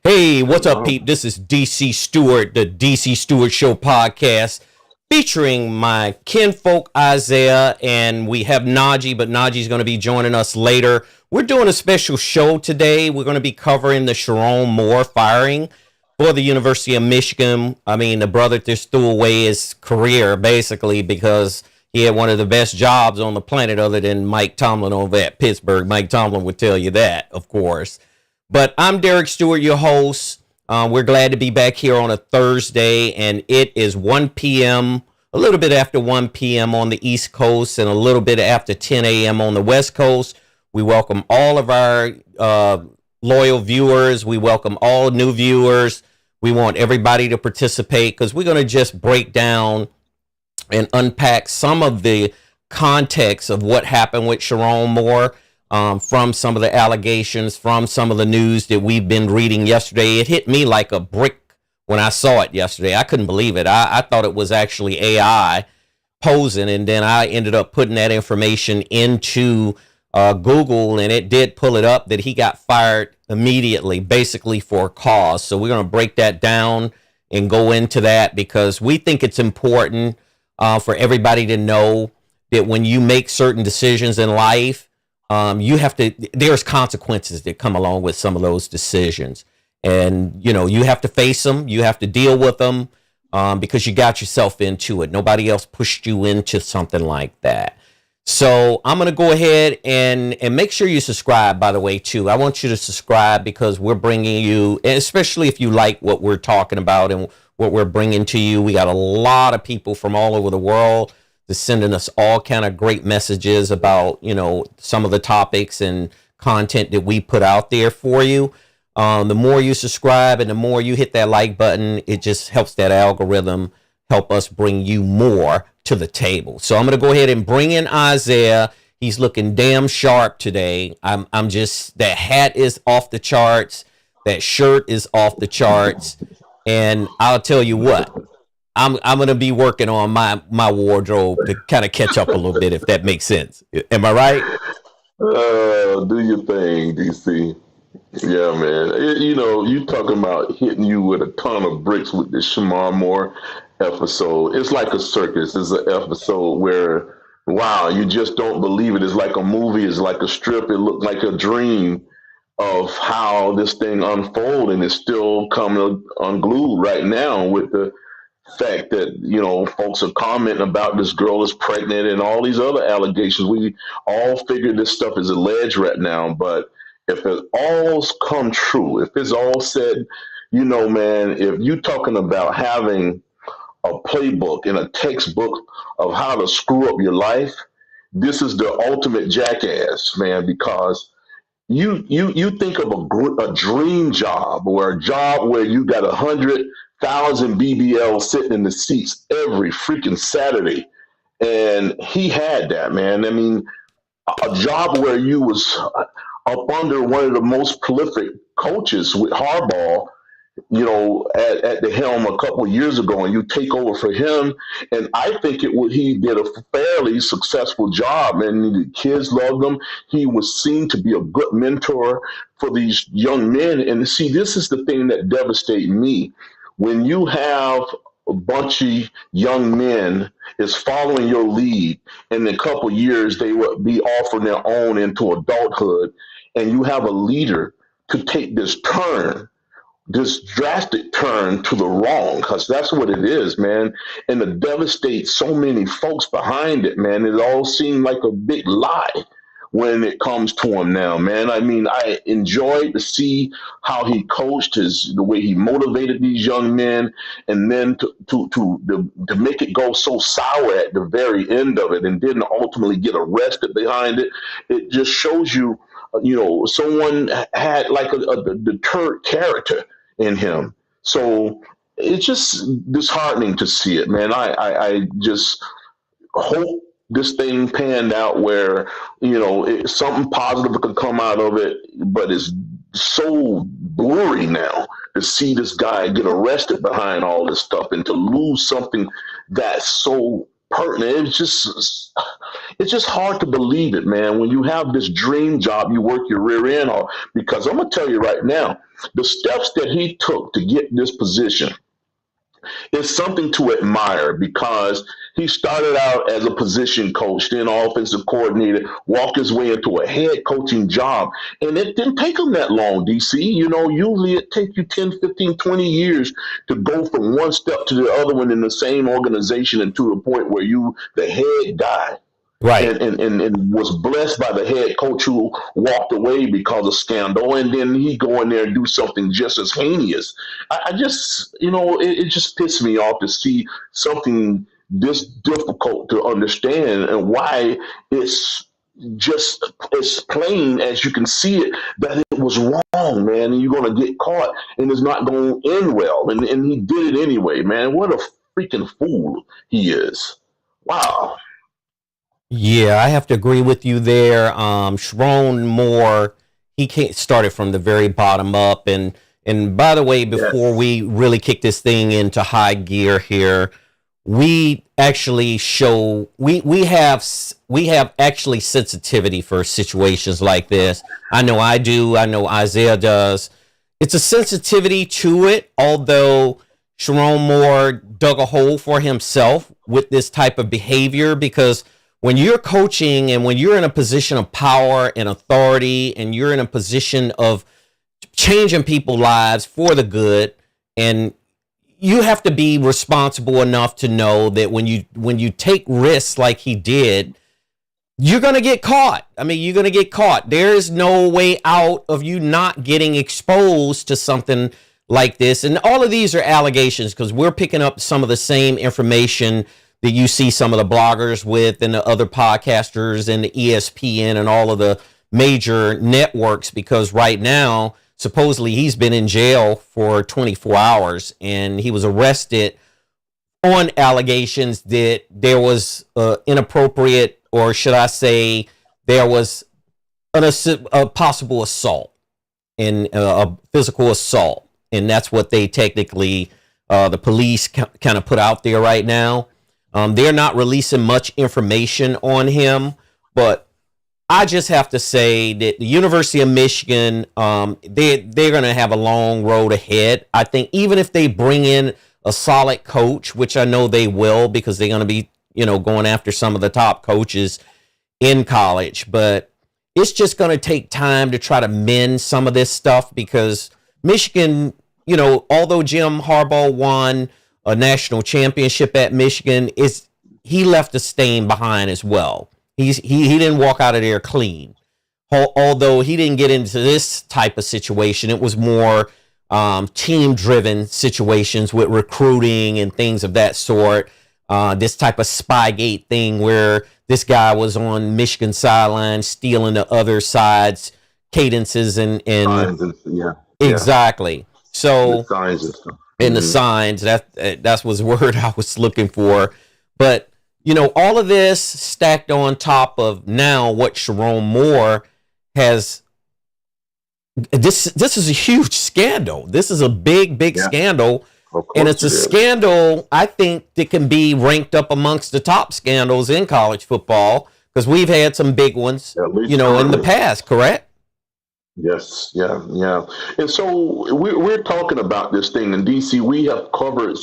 Hey, what's up, Wow. peep? This is DC Stewart, the DC Stewart Show podcast, featuring my kinfolk Isaah, and we have Najee, but Najee's going to be joining us later. We're doing a special show today. We're going to be covering the Sherrone Moore firing for the University of Michigan. I mean, the brother just threw away his career, basically, because he had one of the best jobs on the planet other than Mike Tomlin over at Pittsburgh. Mike Tomlin would tell you that, of course. But I'm Derek Stewart, your host. We're glad to be back here on a Thursday, and it is 1 p.m., a little bit after 1 p.m. on the East Coast and a little bit after 10 a.m. on the West Coast. We welcome all of our loyal viewers. We welcome all new viewers. We want everybody to participate because we're going to just break down and unpack some of the context of what happened with Sherrone Moore. From some of the allegations, from some of the news that we've been reading yesterday. It hit me like a brick when I saw it yesterday. I couldn't believe it. I thought it was actually AI posing, and then I ended up putting that information into Google, and it did pull it up that he got fired immediately, basically for a cause. So we're going to break that down and go into that because we think it's important for everybody to know that when you make certain decisions in life, there's consequences that come along with some of those decisions. And, you have to face them. You have to deal with them because you got yourself into it. Nobody else pushed you into something like that. So I'm going to go ahead and make sure you subscribe, by the way, too. I want you to subscribe because we're bringing you, especially if you like what we're talking about and what we're bringing to you. We got a lot of people from all over the world sending us all kind of great messages about, some of the topics and content that we put out there for you. The more you subscribe and the more you hit that like button, it just helps that algorithm help us bring you more to the table. So I'm going to go ahead and bring in Isaah. He's looking damn sharp today. I'm just, that hat is off the charts. That shirt is off the charts. And I'll tell you what, I'm going to be working on my wardrobe to kind of catch up a little bit, if that makes sense. Am I right? Do your thing, DC. Yeah, man. You talking about hitting you with a ton of bricks with this Sherrone Moore episode. It's like a circus. It's an episode where, wow, you just don't believe it. It's like a movie. It's like a strip. It looked like a dream of how this thing unfolded, and it's still coming unglued right now with the fact that folks are commenting about this girl is pregnant and all these other allegations. We all figure this stuff is alleged right now, but if it all's come true, if it's all said, man, if you talking about having a playbook and a textbook of how to screw up your life, this is the ultimate jackass, man, because you think of a dream job or a job where you got 100,000 BBL sitting in the seats every freaking Saturday, and he had that, man. I mean, a job where you was up under one of the most prolific coaches with Harbaugh, at the helm a couple of years ago, and you take over for him. And I think he did a fairly successful job, and the kids loved him. He was seen to be a good mentor for these young men. And see, this is the thing that devastates me. When you have a bunch of young men is following your lead, and in a couple of years they will be offering their own into adulthood, and you have a leader to take this drastic turn to the wrong, because that's what it is, man. And to devastate so many folks behind it, man, it all seemed like a big lie when it comes to him now, man. I mean, I enjoyed to see how he coached, the way he motivated these young men, and then to make it go so sour at the very end of it, and didn't ultimately get arrested behind it. It just shows you, someone had like a deterred character in him. So it's just disheartening to see it, man. I just hope this thing panned out where, something positive could come out of it, but it's so blurry now to see this guy get arrested behind all this stuff and to lose something that's so pertinent. It's just hard to believe it, man. When you have this dream job, you work your rear end off. Because I'm gonna tell you right now, the steps that he took to get this position is something to admire, because he started out as a position coach, then offensive coordinator, walked his way into a head coaching job. And it didn't take him that long, DC. Usually it takes you 10, 15, 20 years to go from one step to the other one in the same organization, and to the point where you the head guy. Right. And was blessed by the head coach who walked away because of scandal, and then he go in there and do something just as heinous. I just, it just pissed me off to see something this difficult to understand, and why it's just as plain as you can see it that it was wrong, man, and you're going to get caught, and it's not going to end well. And he did it anyway, man. What a freaking fool he is. Wow. Yeah, I have to agree with you there. Sherrone Moore, he started from the very bottom up. And by the way, before we really kick this thing into high gear here, we actually show we have actually sensitivity for situations like this. I know I do. I know Isaah does. It's a sensitivity to it, although Sherrone Moore dug a hole for himself with this type of behavior, because when you're coaching and when you're in a position of power and authority, and you're in a position of changing people's lives for the good, and you have to be responsible enough to know that when you take risks like he did, you're going to get caught. I mean, you're going to get caught. There is no way out of you not getting exposed to something like this. And all of these are allegations, because we're picking up some of the same information that you see some of the bloggers with, and the other podcasters, and the ESPN and all of the major networks, because right now, supposedly he's been in jail for 24 hours, and he was arrested on allegations that there was inappropriate, or should I say, there was a possible assault, and a physical assault. And that's what they technically, the police kind of put out there right now. They're not releasing much information on him, but I just have to say that the University of Michigan, they're going to have a long road ahead. I think even if they bring in a solid coach, which I know they will, because they're going to be, going after some of the top coaches in college, but it's just going to take time to try to mend some of this stuff, because Michigan, although Jim Harbaugh won a national championship at Michigan, he left a stain behind as well. He didn't walk out of there clean. Although he didn't get into this type of situation, it was more team-driven situations with recruiting and things of that sort. This type of Spygate thing where this guy was on Michigan sideline stealing the other side's cadences and exactly. So the signs and stuff. And the signs, that was the word I was looking for. But, all of this stacked on top of now what Sherrone Moore has, this is a huge scandal. This is a big scandal. And it's a scandal, I think, that can be ranked up amongst the top scandals in college football, because we've had some big ones, in the past, correct? Yes, yeah. And so we're talking about this thing in DC. We have covered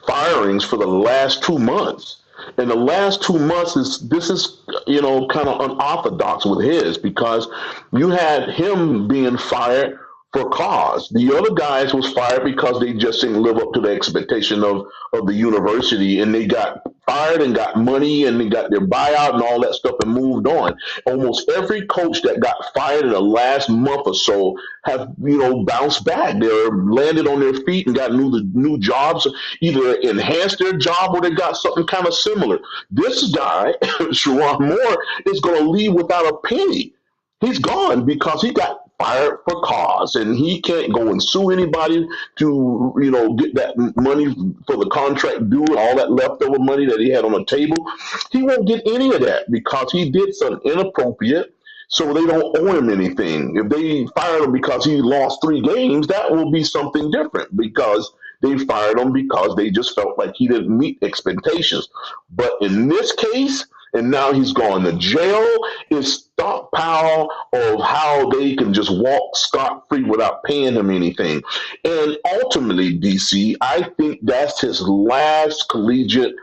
firings for the last 2 months. And the last 2 months this is kind of unorthodox with his, because you had him being fired for cause. The other guys was fired because they just didn't live up to the expectation of the university, and they got fired and got money and they got their buyout and all that stuff and moved on. Almost every coach that got fired in the last month or so have bounced back. They're landed on their feet and got new jobs, either enhanced their job or they got something kind of similar. This guy, Sherrone Moore, is going to leave without a penny. He's gone because he got fired for cause, and he can't go and sue anybody to get that money for the contract due and all that leftover money that he had on the table. He won't get any of that because he did something inappropriate, so they don't owe him anything. If they fire him because he lost 3 games, that will be something different, because They fired him because they just felt like he didn't meet expectations. But in this case, and now he's gone to jail, it's stockpile of how they can just walk scot-free without paying him anything. And ultimately, DC, I think that's his last collegiate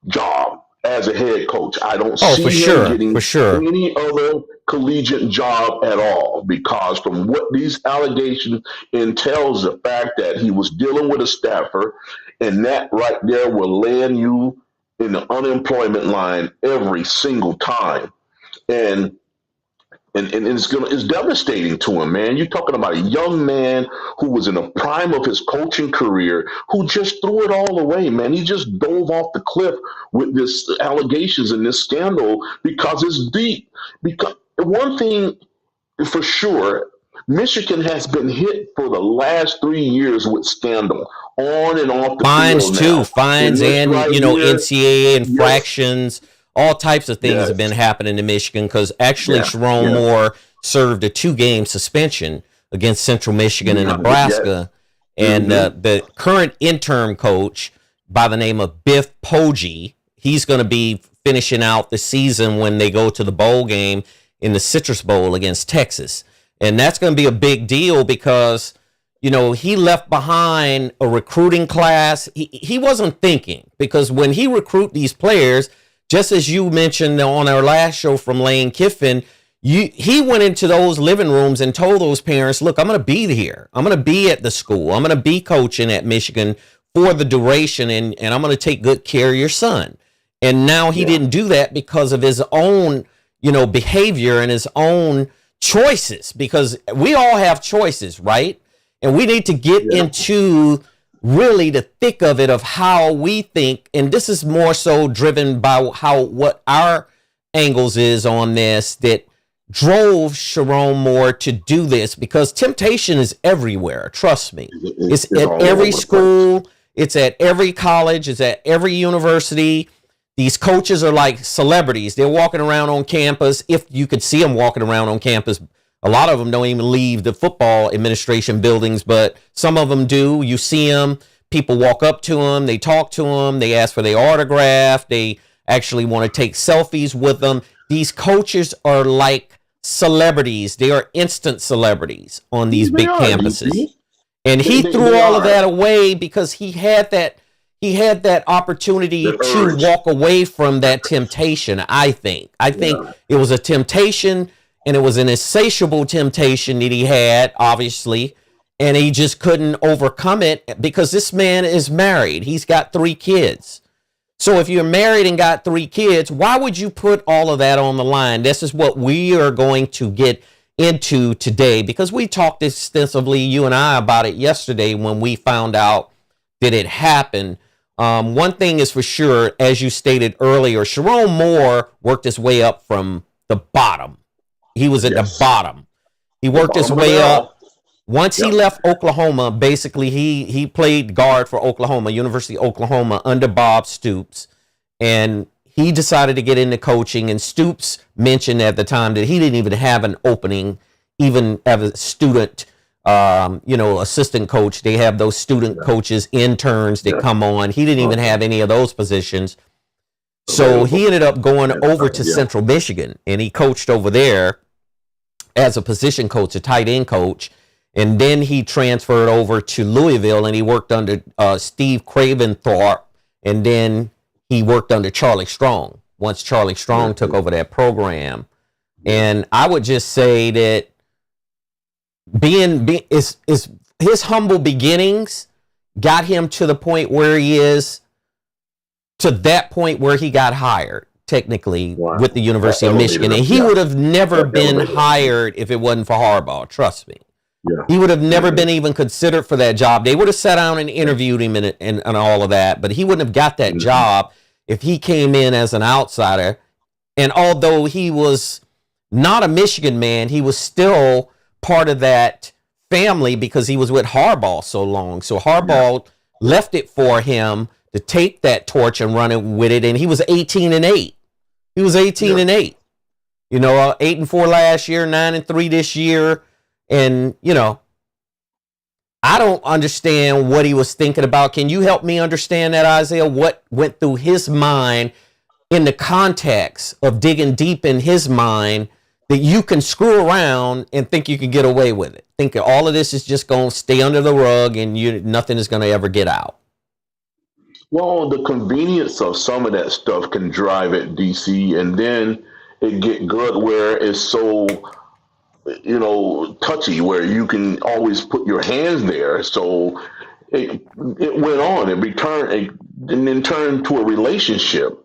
job as a head coach. I don't see him getting any other collegiate job at all, because from what these allegations entails, the fact that he was dealing with a staffer, and that right there will land you in the unemployment line every single time. And it's devastating to him, man. You're talking about a young man who was in the prime of his coaching career, who just threw it all away, man. He just dove off the cliff with this allegations and this scandal because it's deep. Because one thing for sure, Michigan has been hit for the last 3 years with scandal on and off the field now. Fines and right NCAA infractions. Yes. All types of things have been happening in Michigan, because actually Sherrone Moore served a 2-game suspension against Central Michigan and Nebraska. And the current interim coach by the name of Biff Poggi, he's going to be finishing out the season when they go to the bowl game in the Citrus Bowl against Texas. And that's going to be a big deal because, he left behind a recruiting class. He wasn't thinking, because when he recruit these players, just as you mentioned on our last show from Lane Kiffin, he went into those living rooms and told those parents, look, I'm going to be here. I'm going to be at the school. I'm going to be coaching at Michigan for the duration, and I'm going to take good care of your son. And now he didn't do that because of his own, behavior and his own choices, because we all have choices, right? And we need to get into really the thick of it, of how we think, and this is more so driven by what our angles is on this, that drove Sherrone Moore to do this, because temptation is everywhere. Trust me. It's at every school, it's at every college, it's at every university. These coaches are like celebrities. They're walking around on campus. If you could see them walking around on campus, a lot of them don't even leave the football administration buildings, but some of them do. You see them. People walk up to them. They talk to them. They ask for their autograph. They actually want to take selfies with them. These coaches are like celebrities. They are instant celebrities on these big campuses. And he threw all of that away because he had that opportunity to walk away from that temptation, I think. I think it was a temptation, and it was an insatiable temptation that he had, obviously, and he just couldn't overcome it because this man is married. He's got 3 kids. So if you're married and got 3 kids, why would you put all of that on the line? This is what we are going to get into today, because we talked extensively, you and I, about it yesterday when we found out that it happened. One thing is for sure, as you stated earlier, Sherrone Moore worked his way up from the bottom. He was at the bottom. He worked his way up. Once he left Oklahoma, basically he played guard for Oklahoma, University of Oklahoma, under Bob Stoops. And he decided to get into coaching. And Stoops mentioned at the time that he didn't even have an opening, even as a student, assistant coach. They have those student coaches, interns that come on. He didn't even have any of those positions. So he ended up going over to Central Michigan, and he coached over there as a position coach, a tight end coach. And then he transferred over to Louisville, and he worked under Steve Craventhorpe, and then he worked under Charlie Strong once Charlie Strong took over that program. And I would just say that his humble beginnings got him to the point where he is, to that point where he got hired, technically, with the University of Michigan. And he would have never been hired if it wasn't for Harbaugh, trust me. He would have never been even considered for that job. They would have sat down and interviewed him and all of that, but he wouldn't have got that job if he came in as an outsider. And although he was not a Michigan man, he was still part of that family because he was with Harbaugh so long. So Harbaugh left it for him to take that torch and run it with it. And he was 18-8. He was 18-8. 8-4 last year, 9-3 this year. And, I don't understand what he was thinking about. Can you help me understand that, Isaah? What went through his mind in the context of digging deep in his mind that you can screw around and think you can get away with it? Think all of this is just going to stay under the rug and nothing is going to ever get out. Well, the convenience of some of that stuff can drive it, DC, and then it get good where it's so, touchy, where you can always put your hands there. So it went on. And then turned to a relationship.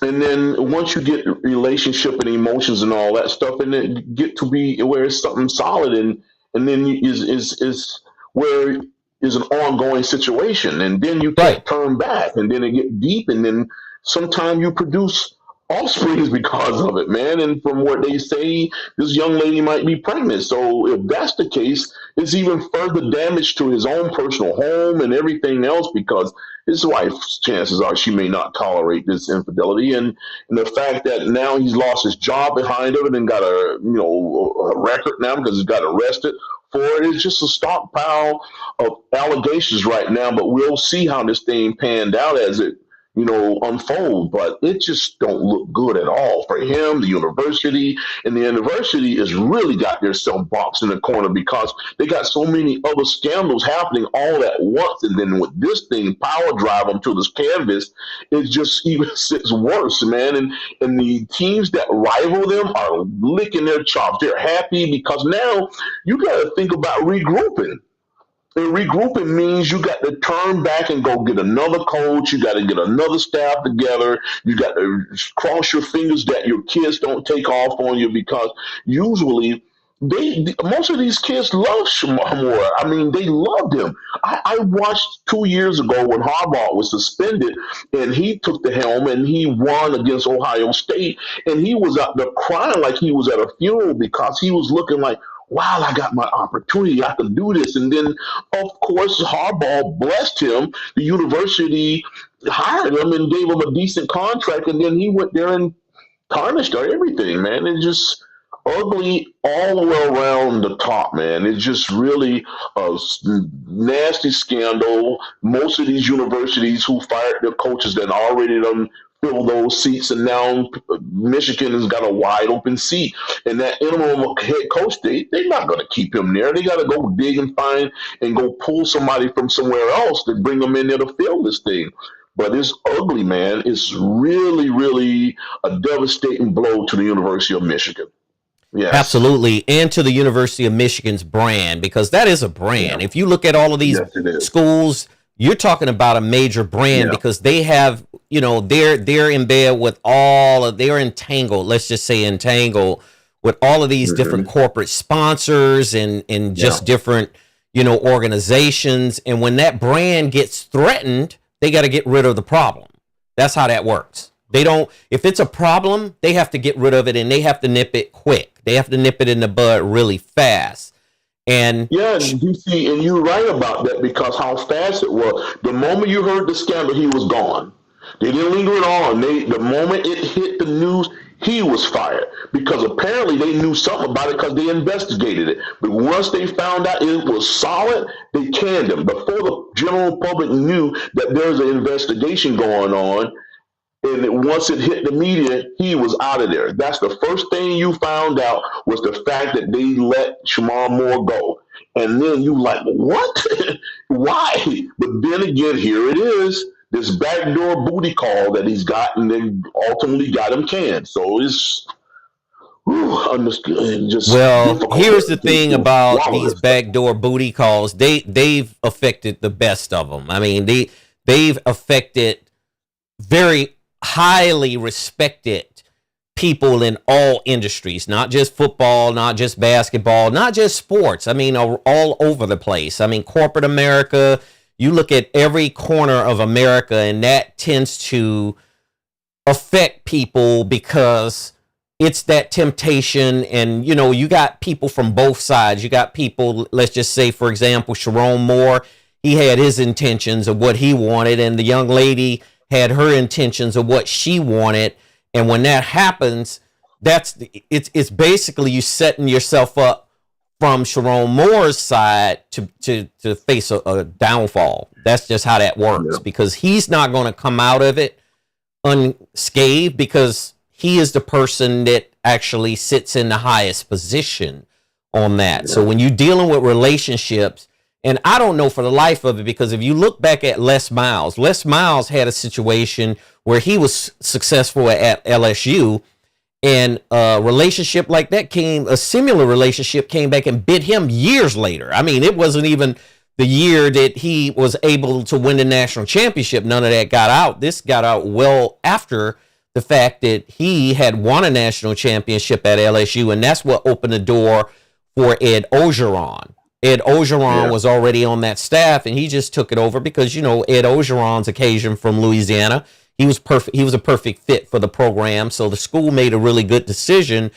And then once you get relationship and emotions and all that stuff, and then get to be where it's something solid, and then is where is an ongoing situation, and then you can't turn back, and then it get deep, and then sometimes you produce offsprings because of it, man. And from what they say, this young lady might be pregnant. So if that's the case, it's even further damage to his own personal home and everything else, because his wife's chances are she may not tolerate this infidelity. And the fact that now he's lost his job behind it and got a record now because he got arrested for it. It's just a stockpile of allegations right now, but we'll see how this thing panned out as it unfold, but it just don't look good at all for him, the university, and the university has really got themselves boxed in the corner because they got so many other scandals happening all at once, and then with this thing power drive them to this canvas, it just even sits worse, man. And the teams that rival them are licking their chops. They're happy because now you got to think about regrouping. And regrouping means you got to turn back and go get another coach. You got to get another staff together. You got to cross your fingers that your kids don't take off on you, because usually most of these kids love Sherrone Moore. I mean, they loved him. I watched 2 years ago when Harbaugh was suspended and he took the helm and he won against Ohio State, and he was out there crying like he was at a funeral because he was looking like, wow, I got my opportunity. I can do this. And then, of course, Harbaugh blessed him. The university hired him and gave him a decent contract. And then he went there and tarnished everything, man. It's just ugly all the way around the top, man. It's just really a nasty scandal. Most of these universities who fired their coaches that already done fill those seats, and now Michigan has got a wide open seat. And that interim head coach, they're not going to keep him there. They got to go dig and find and go pull somebody from somewhere else to bring them in there to fill this thing. But it's ugly, man. It's really, really a devastating blow to the University of Michigan. Yes. Absolutely. And to the University of Michigan's brand, because that is a brand. Yeah. If you look at all of these schools, you're talking about a major brand, because they have, they're in bed with they're entangled, let's just say entangled with all of these different corporate sponsors and just different, organizations. And when that brand gets threatened, they got to get rid of the problem. That's how that works. If it's a problem, they have to get rid of it, and they have to nip it quick. They have to nip it in the bud really fast. And DC, and you're right about that, because how fast it was. The moment you heard the scandal, he was gone. They didn't linger it on. The moment it hit the news, he was fired, because apparently they knew something about it because they investigated it. But once they found out it was solid, they canned him. Before the general public knew that there's an investigation going on, and once it hit the media, he was out of there. That's the first thing you found out, was the fact that they let Sherrone Moore go. And then you like, what? Why? But then again, here it is, this backdoor booty call that he's got, and then ultimately got him canned. So it's just here's the thing about these backdoor booty calls. They've affected the best of them. I mean, they've affected very highly respected people in all industries, not just football, not just basketball, not just sports. I mean, all over the place. I mean, corporate America, you look at every corner of America, and that tends to affect people because it's that temptation. And, you got people from both sides. You got people, let's just say, for example, Sherrone Moore, he had his intentions of what he wanted, and the young lady had her intentions of what she wanted. And when that happens, it's basically you setting yourself up from Sherrone Moore's side to face a downfall. That's just how that works, because he's not going to come out of it unscathed, because he is the person that actually sits in the highest position on that. So when you're dealing with relationships, and I don't know for the life of it, because if you look back at Les Miles had a situation where he was successful at LSU, and a relationship like that a similar relationship came back and bit him years later. I mean, it wasn't even the year that he was able to win the national championship. None of that got out. This got out well after the fact that he had won a national championship at LSU, and that's what opened the door for Ed Orgeron. Ed Orgeron was already on that staff, and he just took it over because, Ed Orgeron's occasion from Louisiana. He was perfect. He was a perfect fit for the program. So the school made a really good decision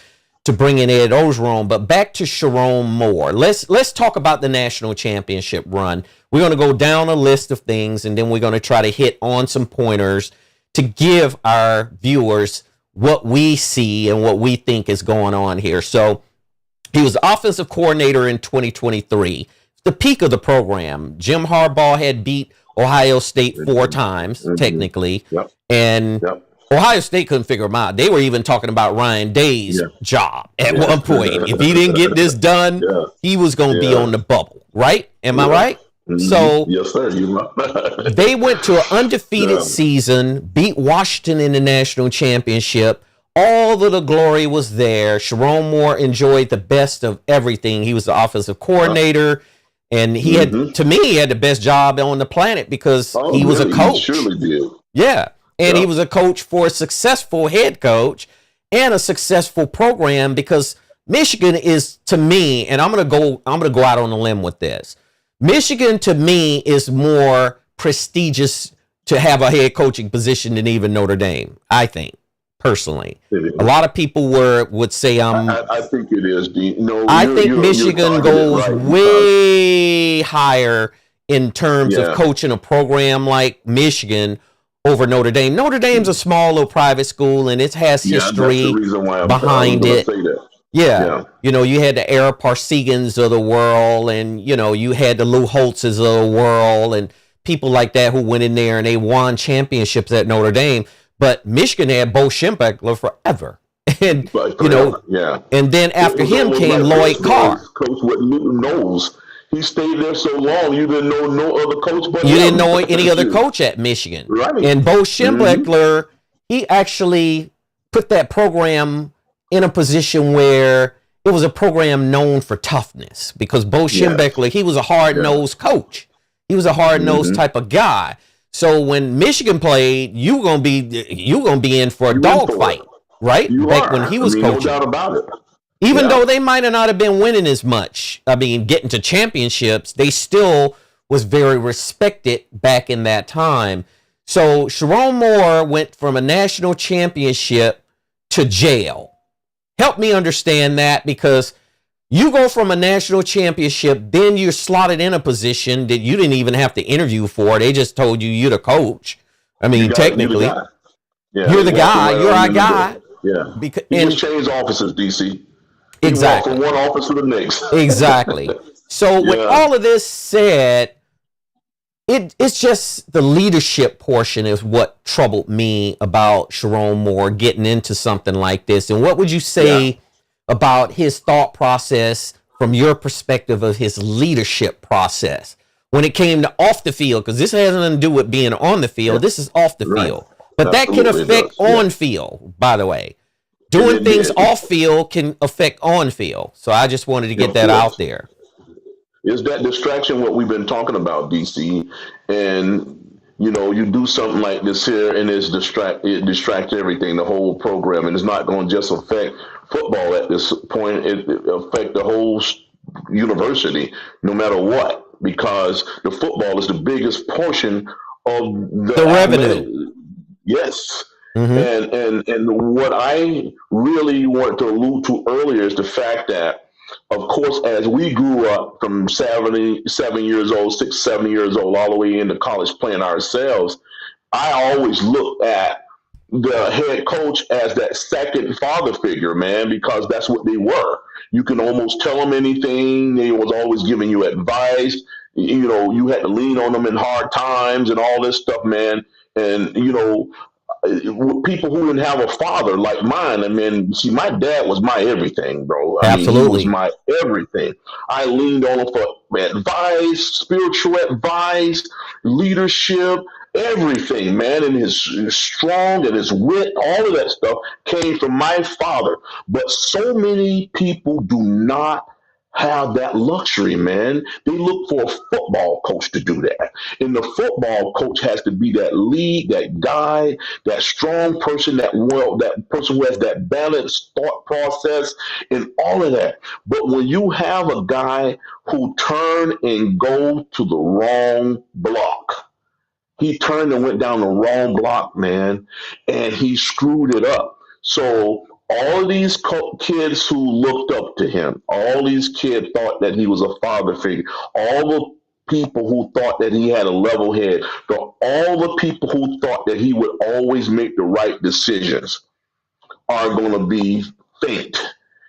to bring in Ed Orgeron. But back to Sherrone Moore. Let's talk about the national championship run. We're going to go down a list of things, and then we're going to try to hit on some pointers to give our viewers what we see and what we think is going on here. So he was offensive coordinator in 2023, the peak of the program. Jim Harbaugh had beat Ohio State 4 times, technically, and Ohio State couldn't figure him out. They were even talking about Ryan Day's job at one point. If he didn't get this done, he was going to be on the bubble, right? Am I right? So yes, sir. You they went to an undefeated season, beat Washington in the national championship. All of the glory was there. Sherrone Moore enjoyed the best of everything. He was the offensive coordinator. And he had, to me, he had the best job on the planet because he was a coach. He surely did. Yeah. And he was a coach for a successful head coach and a successful program, because Michigan is, to me, and I'm gonna go out on a limb with this. Michigan, to me, is more prestigious to have a head coaching position than even Notre Dame, I think. Personally, a lot of people would say I think it is, Dean. No, I think Michigan goes way higher in terms of coaching a program like Michigan over Notre Dame. Notre Dame's a small little private school, and it has history behind it. Yeah. You had the Ara Parsegans of the world, and you had the Lou Holtzes of the world, and people like that who went in there and they won championships at Notre Dame. But Michigan had Bo Schembechler forever. And, and then after him came Lloyd Carr. Coach what Newton knows. He stayed there so long, you didn't know no other coach but you didn't know any other coach at Michigan. Right. And Bo Schembechler, he actually put that program in a position where it was a program known for toughness, because Bo Schembechler, he was a hard-nosed coach. He was a hard-nosed type of guy. So when Michigan played, you gonna be in for a dogfight, right? When he was coaching. No doubt about it. Even though they might not have been winning as much, getting to championships, they still was very respected back in that time. So Sherrone Moore went from a national championship to jail. Help me understand that, because you go from a national championship, then you're slotted in a position that you didn't even have to interview for. They just told you you're the coach. Technically, you're the guy. You're our guy. Yeah. He just changed offices, DC. Exactly. From one office to the next. Exactly. So with all of this said, it's just the leadership portion is what troubled me about Sherrone Moore getting into something like this. And what would you say about his thought process from your perspective of his leadership process when it came to off the field? Because this has nothing to do with being on the field. This is off the field. But that can affect on field, by the way. Doing things off field can affect on field. So I just wanted to get that out there. Is that distraction what we've been talking about, DC? And you do something like this here, and it distracts everything, the whole program, and it's not going to just affect football at this point. It affect the whole university, no matter what, because the football is the biggest portion of the revenue. Yes. And what I really wanted to allude to earlier is the fact that, of course, as we grew up from 7 years old, 6, 7 years old, all the way into college playing ourselves, I always looked at the head coach as that second father figure, man, because that's what they were. You can almost tell them anything. They was always giving you advice. You know, you had to lean on them in hard times and all this stuff, man. And, you know, people who didn't have a father like mine. I mean, see, my dad was my everything, bro. I mean, he was Absolutely. my everything. I leaned on him for advice, spiritual advice, leadership, everything, man. And his strong and his wit, all of that stuff came from my father. But so many people do not have that luxury, man. They look for a football coach to do that. And the football coach has to be that lead, that guy, that strong person, that person who has that balanced thought process and all of that. But when you have a guy who turn and go to the wrong block, he turned and went down the wrong block, man, and he screwed it up. So all of these kids who looked up to him, all these kids thought that he was a father figure, all the people who thought that he had a level head, all the people who thought that he would always make the right decisions are going to be faint.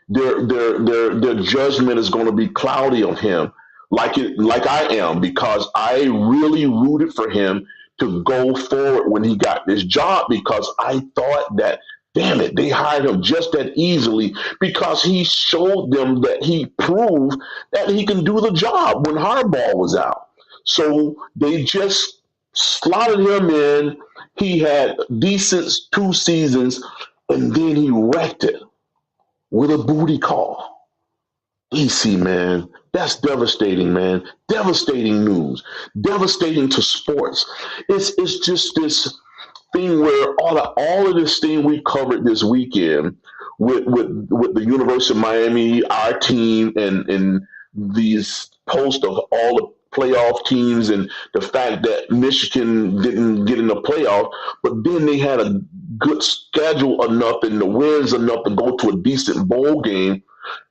Their judgment is going to be cloudy of him, like I am, because I really rooted for him to go forward when he got this job, because I thought that, damn it, they hired him just that easily because he showed them that he proved that he can do the job when Harbaugh was out. So they just slotted him in. He had decent 2 seasons, and then he wrecked it with a booty call. DC, man, that's devastating, man. Devastating news. Devastating to sports. It's just this thing where all of this thing we covered this weekend with the University of Miami, our team, and these posts of all the playoff teams and the fact that Michigan didn't get in the playoff, but then they had a good schedule enough and the wins enough to go to a decent bowl game.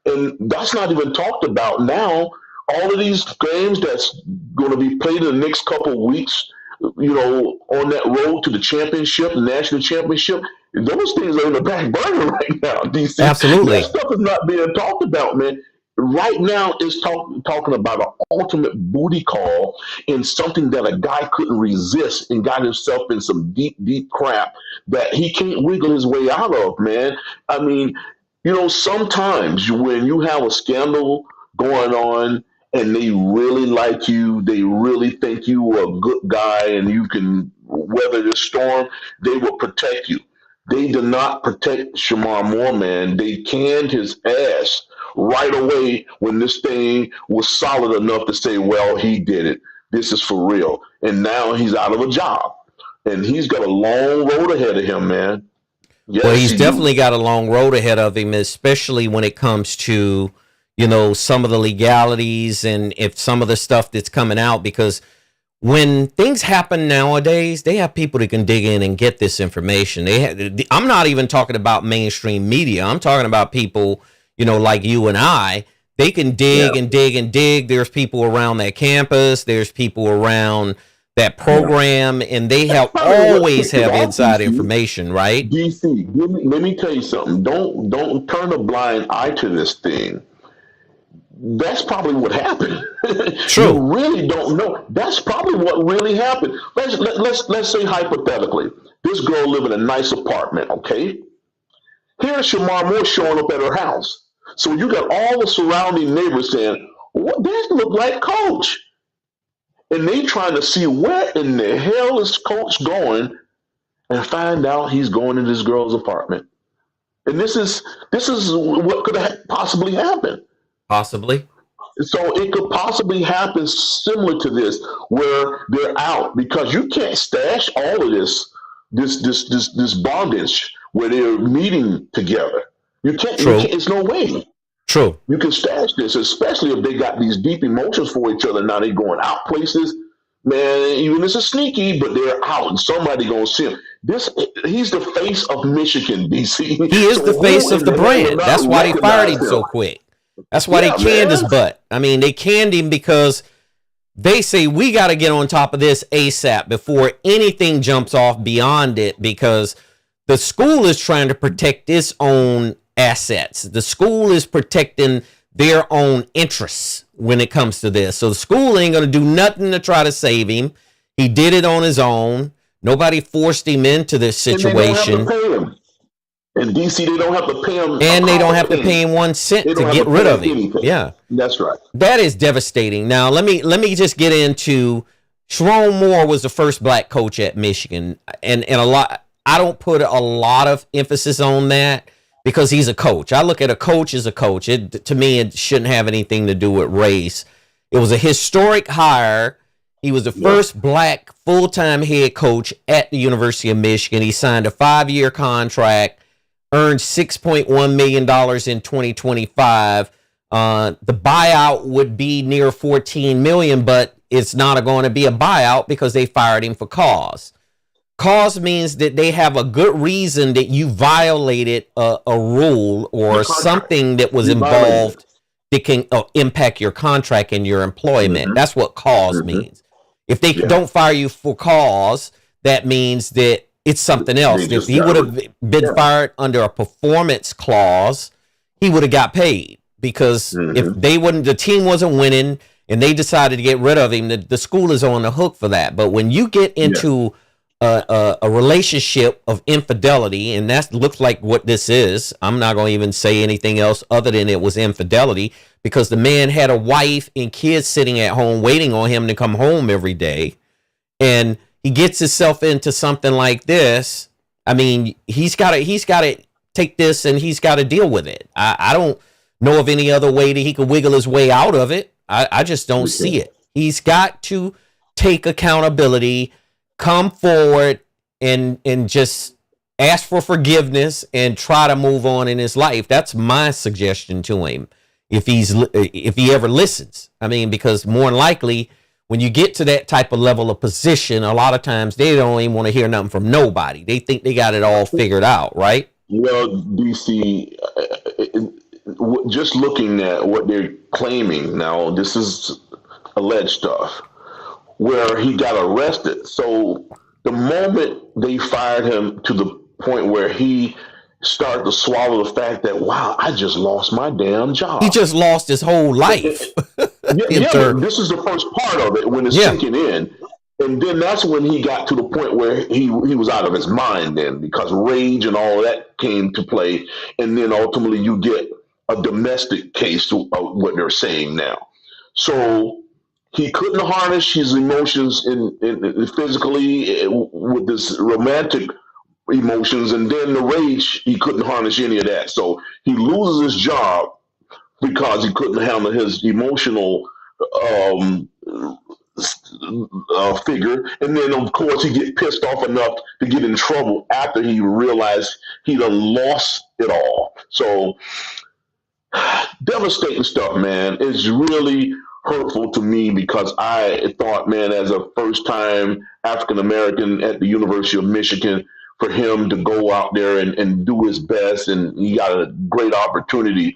And that's not even talked about now. All of these games that's going to be played in the next couple of weeks, you know, on that road to the championship, the national championship, those things are in the back burner right now, DC. Absolutely. That stuff is not being talked about, man. Right now, it's talking about an ultimate booty call and something that a guy couldn't resist and got himself in some deep, deep crap that he can't wiggle his way out of, man. I mean, you know, sometimes when you have a scandal going on and they really like you, they really think you are a good guy and you can weather this storm, they will protect you. They did not protect Sherrone Moore, man. They canned his ass right away when this thing was solid enough to say, well, he did it. This is for real. And now he's out of a job. And he's got a long road ahead of him, man. Yes, well, he's definitely got a long road ahead of him, especially when it comes to, you know, some of the legalities and if some of the stuff that's coming out, because when things happen nowadays, they have people that can dig in and get this information. I'm not even talking about mainstream media. I'm talking about people, you know, like you and I. They can dig and dig and dig. There's people around that campus. There's people around that program, and they always have inside information, right? DC, let me tell you something. Don't turn a blind eye to this thing. That's probably what happened. True. You really don't know. That's probably what really happened. Let's say hypothetically, this girl live in a nice apartment, okay? Here's Sherrone Moore showing up at her house. So you got all the surrounding neighbors saying, "What does look like Coach?" And they trying to see where in the hell is Coach going, and find out he's going to this girl's apartment. And this is what could have possibly happened. Possibly. So it could possibly happen similar to this, where they're out because you can't stash all of this bondage where they're meeting together. You can't. It's no way. True. You can stash this, especially if they got these deep emotions for each other. Now they going out places, man. Even this is sneaky, but they're out, and somebody gonna see him. He's the face of Michigan, DC. He is the face of the brand. That's why they fired him so quick. That's why they canned his butt. I mean, they canned him because they say we got to get on top of this ASAP before anything jumps off beyond it, because the school is trying to protect its own assets. The school is protecting their own interests when it comes to this. So the school ain't going to do nothing to try to save him. He did it on his own. Nobody forced him into this situation. And they don't have to pay him. In DC, they don't have to pay him. And they don't have to pay him 1 cent to get rid of him. Anything. Yeah. That's right. That is devastating. Now, let me just get into Sherrone Moore was the first black coach at Michigan. And a lot, I don't put a lot of emphasis on that because he's a coach. I look at a coach as a coach. To me, it shouldn't have anything to do with race. It was a historic hire. He was the first black full-time head coach at the University of Michigan. He signed a 5-year contract, earned $6.1 million in 2025. The buyout would be near $14 million, but it's not going to be a buyout because they fired him for cause. Cause means that they have a good reason that you violated a rule or something that was involved that can impact your contract and your employment. Mm-hmm. That's what cause means. If they don't fire you for cause, that means that it's something else. If he would have been fired under a performance clause, he would have got paid because if they wouldn't, the team wasn't winning and they decided to get rid of him, the school is on the hook for that. But when you get into a relationship of infidelity, and that looks like what this is, I'm not going to even say anything else other than it was infidelity because the man had a wife and kids sitting at home waiting on him to come home every day. And he gets himself into something like this. I mean, he's got to take this and he's got to deal with it. I don't know of any other way that he could wiggle his way out of it. I just don't see it. He's got to take accountability, come forward and just ask for forgiveness and try to move on in his life. That's my suggestion to him. If he ever listens, I mean, because more than likely, when you get to that type of level of position, a lot of times they don't even want to hear nothing from nobody. They think they got it all figured out, right? Well, DC, just looking at what they're claiming now, this is alleged stuff, where he got arrested. So the moment they fired him to the point where he started to swallow the fact that, wow, I just lost my damn job. He just lost his whole life. This is the first part of it when it's sinking in. And then that's when he got to the point where he was out of his mind then because rage and all that came to play. And then ultimately you get a domestic case of what they're saying now. So he couldn't harness his emotions in physically with this romantic emotions, and then the rage, he couldn't harness any of that. So he loses his job because he couldn't handle his emotional figure. And then, of course, he get pissed off enough to get in trouble after he realized he done lost it all. So devastating stuff, man. It's really hurtful to me because I thought, man, as a first-time African-American at the University of Michigan, for him to go out there and do his best, and he got a great opportunity.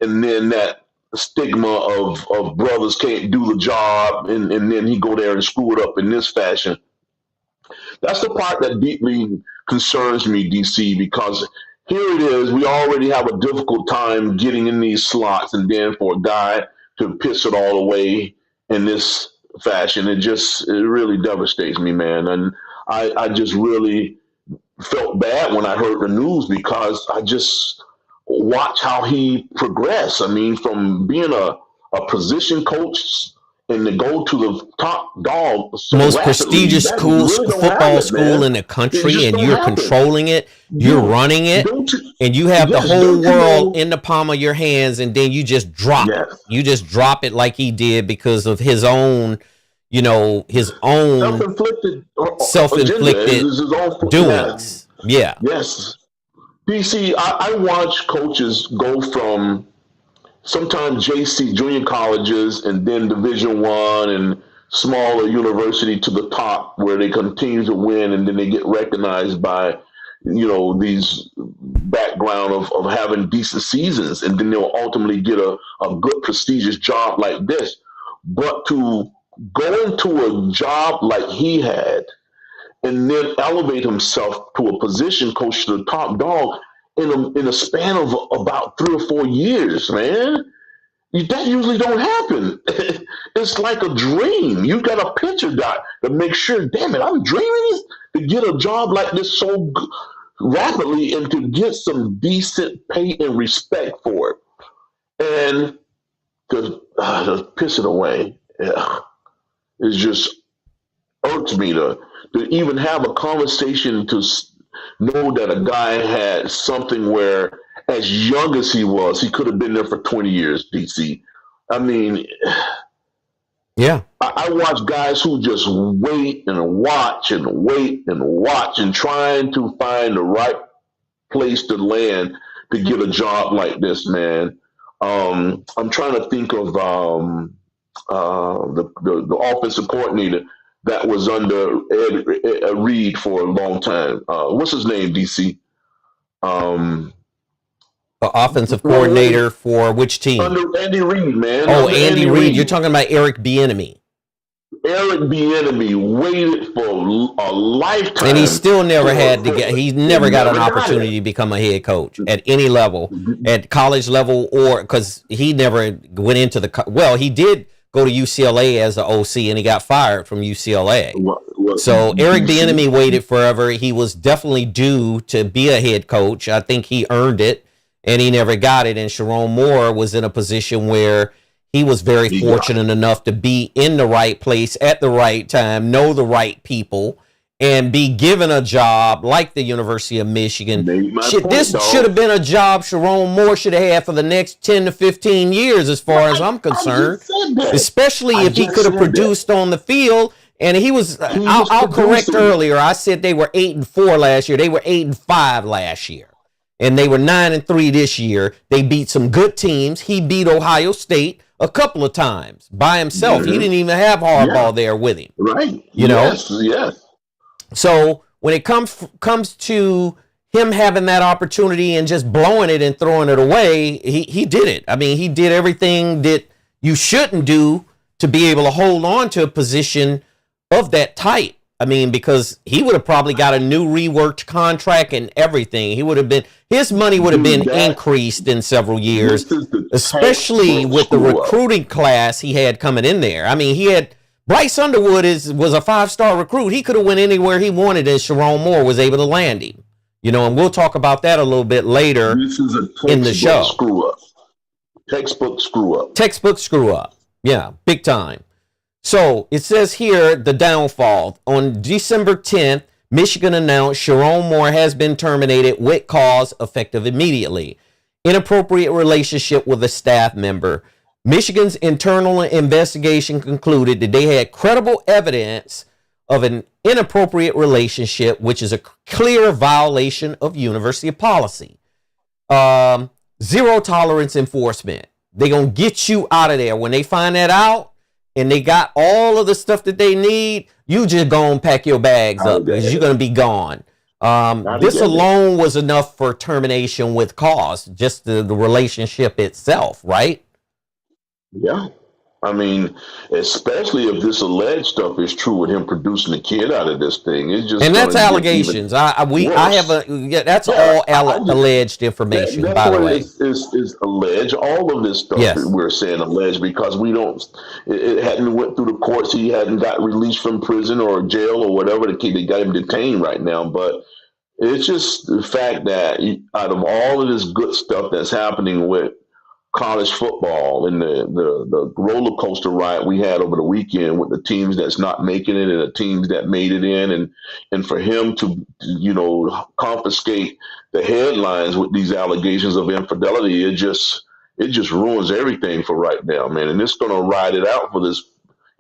And then that stigma of brothers can't do the job, and then he go there and screw it up in this fashion. That's the part that deeply concerns me, DC, because here it is. We already have a difficult time getting in these slots, and then for a guy to piss it all away in this fashion, it really devastates me, man. And I just really felt bad when I heard the news because I just watched how he progressed. I mean, from being a position coach and to go to the top dog. So most prestigious football school in the country, and you're controlling it, you're running it, and you have the whole world in the palm of your hands, and then you just drop it. You just drop it like he did because of his own, his own self-inflicted doings. Yeah. Yes. DC, I watch coaches go from sometimes JC junior colleges and then Division I and smaller university to the top where they continue to win, and then they get recognized by, these background of having decent seasons, and then they'll ultimately get a good prestigious job like this. But to go into a job like he had and then elevate himself to a position coach to the top dog, in a span of about 3 or 4 years, man. That usually don't happen. It's like a dream. You got a picture doc to make sure, damn it, I'm dreaming to get a job like this so rapidly and to get some decent pay and respect for it. And to piss it away, it just irks me to even have a conversation to know that a guy had something where, as young as he was, he could have been there for 20 years, DC. I mean, yeah. I watch guys who just wait and watch and wait and watch and trying to find the right place to land to get a job like this, man. I'm trying to think of the offensive coordinator that was under Ed Reed for a long time. What's his name, DC? The offensive coordinator for which team? Under Andy Reid, man. Oh, Andy Reid. You're talking about Eric Bieniemy. Eric Bieniemy waited for a lifetime, and he still never had to get. He never got an opportunity to become a head coach at any level, at college level, or because he never went into the. Well, he did go to UCLA as an OC, and he got fired from UCLA. So Eric Bieniemy waited forever. He was definitely due to be a head coach. I think he earned it, and he never got it. And Sherrone Moore was in a position where he was very fortunate enough to be in the right place at the right time, know the right people, and be given a job like the University of Michigan. This should have been a job Sherrone Moore should have had for the next 10 to 15 years, as far as I'm concerned, especially if he could have produced on the field. And he was, I'll correct earlier, I said they were 8-4 last year. They were 8-5 last year. And they were 9-3 this year. They beat some good teams. He beat Ohio State a couple of times by himself. He didn't even have Harbaugh there with him. Right. You know? Yes. So when it comes to him having that opportunity and just blowing it and throwing it away, he did it. I mean, he did everything that you shouldn't do to be able to hold on to a position of that type. I mean, because he would have probably got a new reworked contract and everything. His money would have been increased in several years, especially with the recruiting class he had coming in there. I mean, he had Bryce Underwood was a 5-star recruit. He could have went anywhere he wanted, and Sherrone Moore was able to land him. You know, and we'll talk about that a little bit later in the show. Textbook screw up. Yeah, big time. So it says here, the downfall. On December 10th, Michigan announced Sherrone Moore has been terminated with cause effective immediately. Inappropriate relationship with a staff member. Michigan's internal investigation concluded that they had credible evidence of an inappropriate relationship, which is a clear violation of university policy. Zero tolerance enforcement. They're going to get you out of there. When they find that out, and they got all of the stuff that they need, you just go and pack your bags up because you're going to be gone. This alone was enough for termination with cause, just the relationship itself, right? Yeah. I mean, especially if this alleged stuff is true with him producing a kid out of this thing. It's just, and that's allegations. That's all alleged information. That's by the way, is alleged. All of this stuff that we're saying alleged because we don't. It hadn't went through the courts. He hadn't got released from prison or jail or whatever. They got him detained right now, but it's just the fact that out of all of this good stuff that's happening with college football and the roller coaster ride we had over the weekend with the teams that's not making it and the teams that made it in, and for him to confiscate the headlines with these allegations of infidelity, it just ruins everything for right now, man. And it's going to ride it out for this,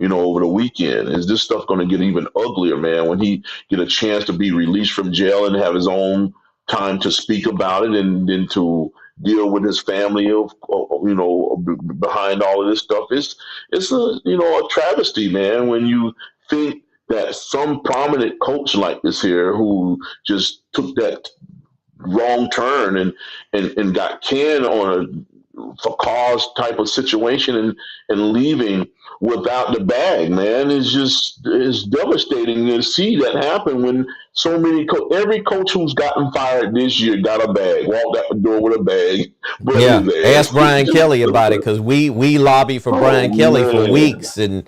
over the weekend. Is this stuff going to get even uglier, man, when he get a chance to be released from jail and have his own time to speak about it and then to deal with his family behind all of this stuff. It's a travesty, man, when you think that some prominent coach like this here who just took that wrong turn and got canned on for cause type of situation and leaving without the bag, man, is devastating to see that happen when so many every coach who's gotten fired this year got a bag, walked out the door with a bag, but Yeah, his ask ass. Brian Kelly about it, because we lobbied for Oh Brian Kelly for man, weeks and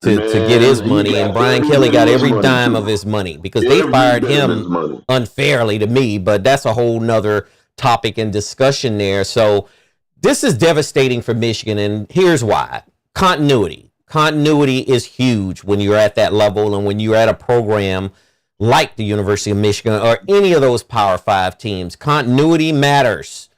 to get his he money, and got Brian every Kelly bit got of his every money dime of too. his money because they Every fired bit of his him money. unfairly to me. But that's a whole nother topic and discussion there. So this is devastating for Michigan, and here's why. Continuity is huge when you're at that level, and when you're at a program like the University of Michigan or any of those Power 5 teams. Continuity matters.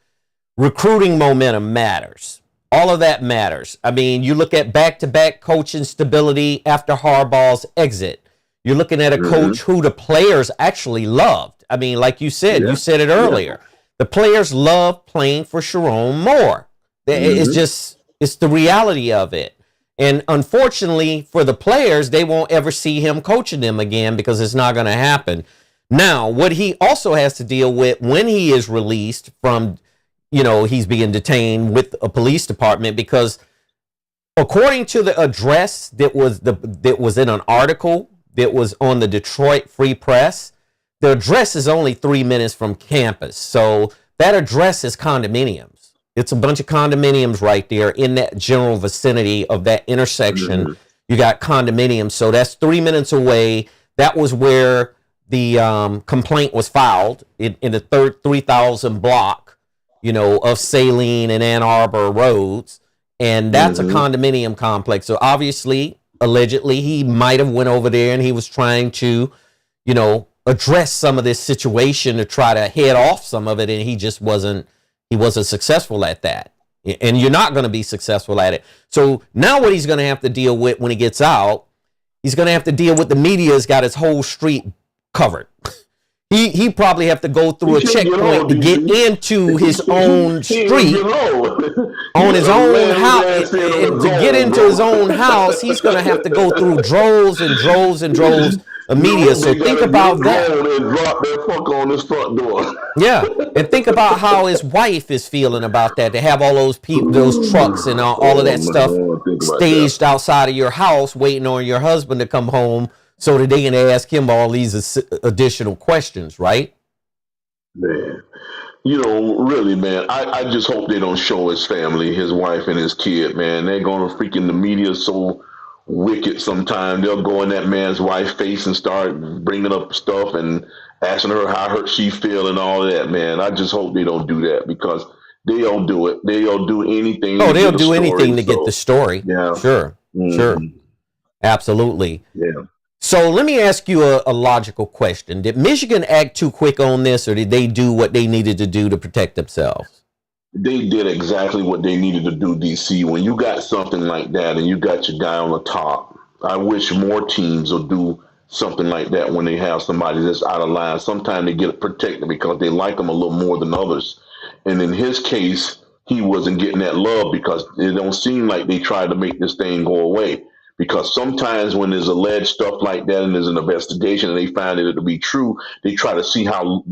Recruiting momentum matters. All of that matters. I mean, you look at back-to-back coaching stability after Harbaugh's exit. You're looking at a coach who the players actually loved. I mean, like you said, you said it earlier. The players love playing for Sherrone Moore. It's the reality of it. And unfortunately for the players, they won't ever see him coaching them again because it's not going to happen. Now, what he also has to deal with when he is released from, he's being detained with a police department, because according to the address that was in an article that was on the Detroit Free Press, the address is only 3 minutes from campus. So that address is condominiums. It's a bunch of condominiums right there in that general vicinity of that intersection. You got condominiums. So that's 3 minutes away. That was where the complaint was filed in the 3000 block, of Saline and Ann Arbor roads. And that's a condominium complex. So obviously, allegedly, he might have went over there and he was trying to, address some of this situation to try to head off some of it. And he just wasn't successful at that. And you're not going to be successful at it. So now what he's going to have to deal with when he gets out, he's going to have to deal with the media's got his whole street covered. He probably have to go through a checkpoint to get into his own street on his own house. And to get into his own house, he's going to have to go through droves and droves and droves of media. So think about that. And drop that fucker on his front door. Yeah, and think about how his wife is feeling about that. To have all those people, those trucks, and all of that stuff staged outside of your house, waiting on your husband to come home, so that they can ask him all these additional questions, right? Man, really, man, I just hope they don't show his family, his wife and his kid, man. They're going to freaking, the media so wicked sometimes. They'll go in that man's wife's face and start bringing up stuff and asking her how she feel and all of that, man. I just hope they don't do that, because they'll do it. They'll do anything. Oh, they'll do anything to get the story. Yeah. Sure. Sure. Absolutely. Yeah. So let me ask you a logical question. Did Michigan act too quick on this, or did they do what they needed to do to protect themselves? They did exactly what they needed to do, DC. When you got something like that and you got your guy on the top, I wish more teams will do something like that when they have somebody that's out of line. Sometimes they get protected because they like them a little more than others. And in his case, he wasn't getting that love because it don't seem like they tried to make this thing go away. Because sometimes when there's alleged stuff like that and there's an investigation and they find it to be true, they try to see how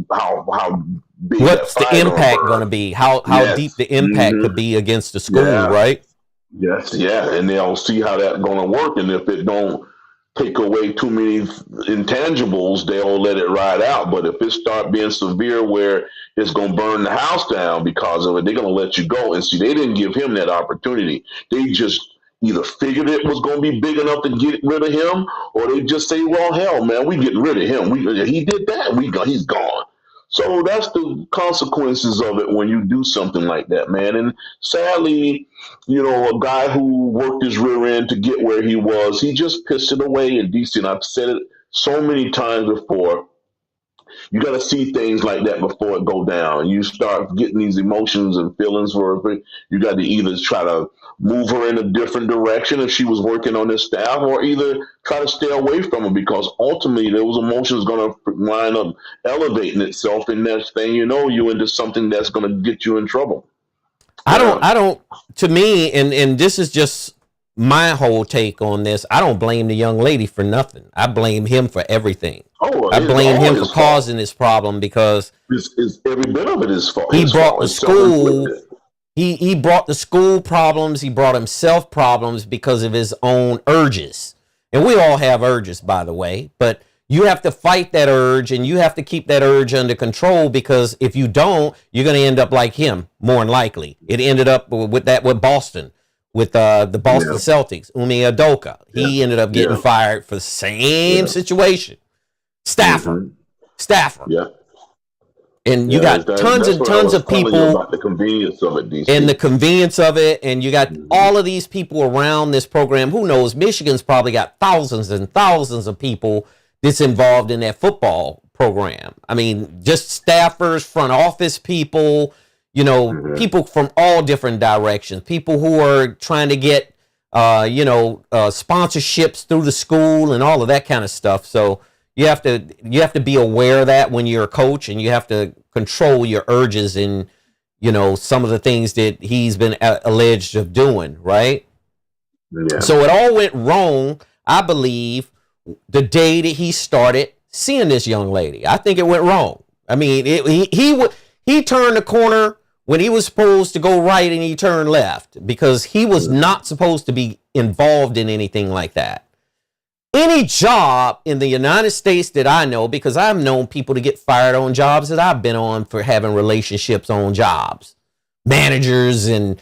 big what's the impact going to be, how deep the impact could be against the school, right? Yes, yeah, and they'll see how that's going to work, and if it don't take away too many intangibles, they'll let it ride out. But if it start being severe where it's going to burn the house down because of it, they're going to let you go. And see, they didn't give him that opportunity. They just either figured it was going to be big enough to get rid of him, or they just say, well, hell, man, we getting rid of him. He did that. He's gone. So that's the consequences of it when you do something like that, man. And sadly, a guy who worked his rear end to get where he was, he just pissed it away in DC. And I've said it so many times before. You got to see things like that before it go down. You start getting these emotions and feelings for it. You got to either try to move her in a different direction if she was working on this staff, or either try to stay away from her, because ultimately those emotions going to wind up elevating itself, and next thing you know, you into something that's going to get you in trouble. I don't, to me, and this is just my whole take on this, I don't blame the young lady for nothing. I blame him for everything. I blame him for causing this problem, because it's every bit of it is fault. He brought the school He brought the school problems. He brought himself problems because of his own urges. And we all have urges, by the way, but you have to fight that urge and you have to keep that urge under control, because if you don't, you're going to end up like him, more than likely. It ended up with Boston, with the Boston Celtics, Ime Udoka. He ended up getting fired for the same situation. Stafford. Yeah. And you got tons and tons of people about the convenience of it, DC. And the convenience of it, and you got all of these people around this program. Who knows? Michigan's probably got thousands and thousands of people that's involved in that football program. I mean, just staffers, front office people, people from all different directions, people who are trying to get, sponsorships through the school and all of that kind of stuff. So you have to be aware of that when you're a coach, and you have to control your urges and, some of the things that he's been alleged of doing, right? Yeah. So it all went wrong, I believe, the day that he started seeing this young lady. I think it went wrong. I mean, he turned the corner when he was supposed to go right, and he turned left, because he was not supposed to be involved in anything like that. Any job in the United States that I know, because I've known people to get fired on jobs that I've been on for having relationships on jobs, managers and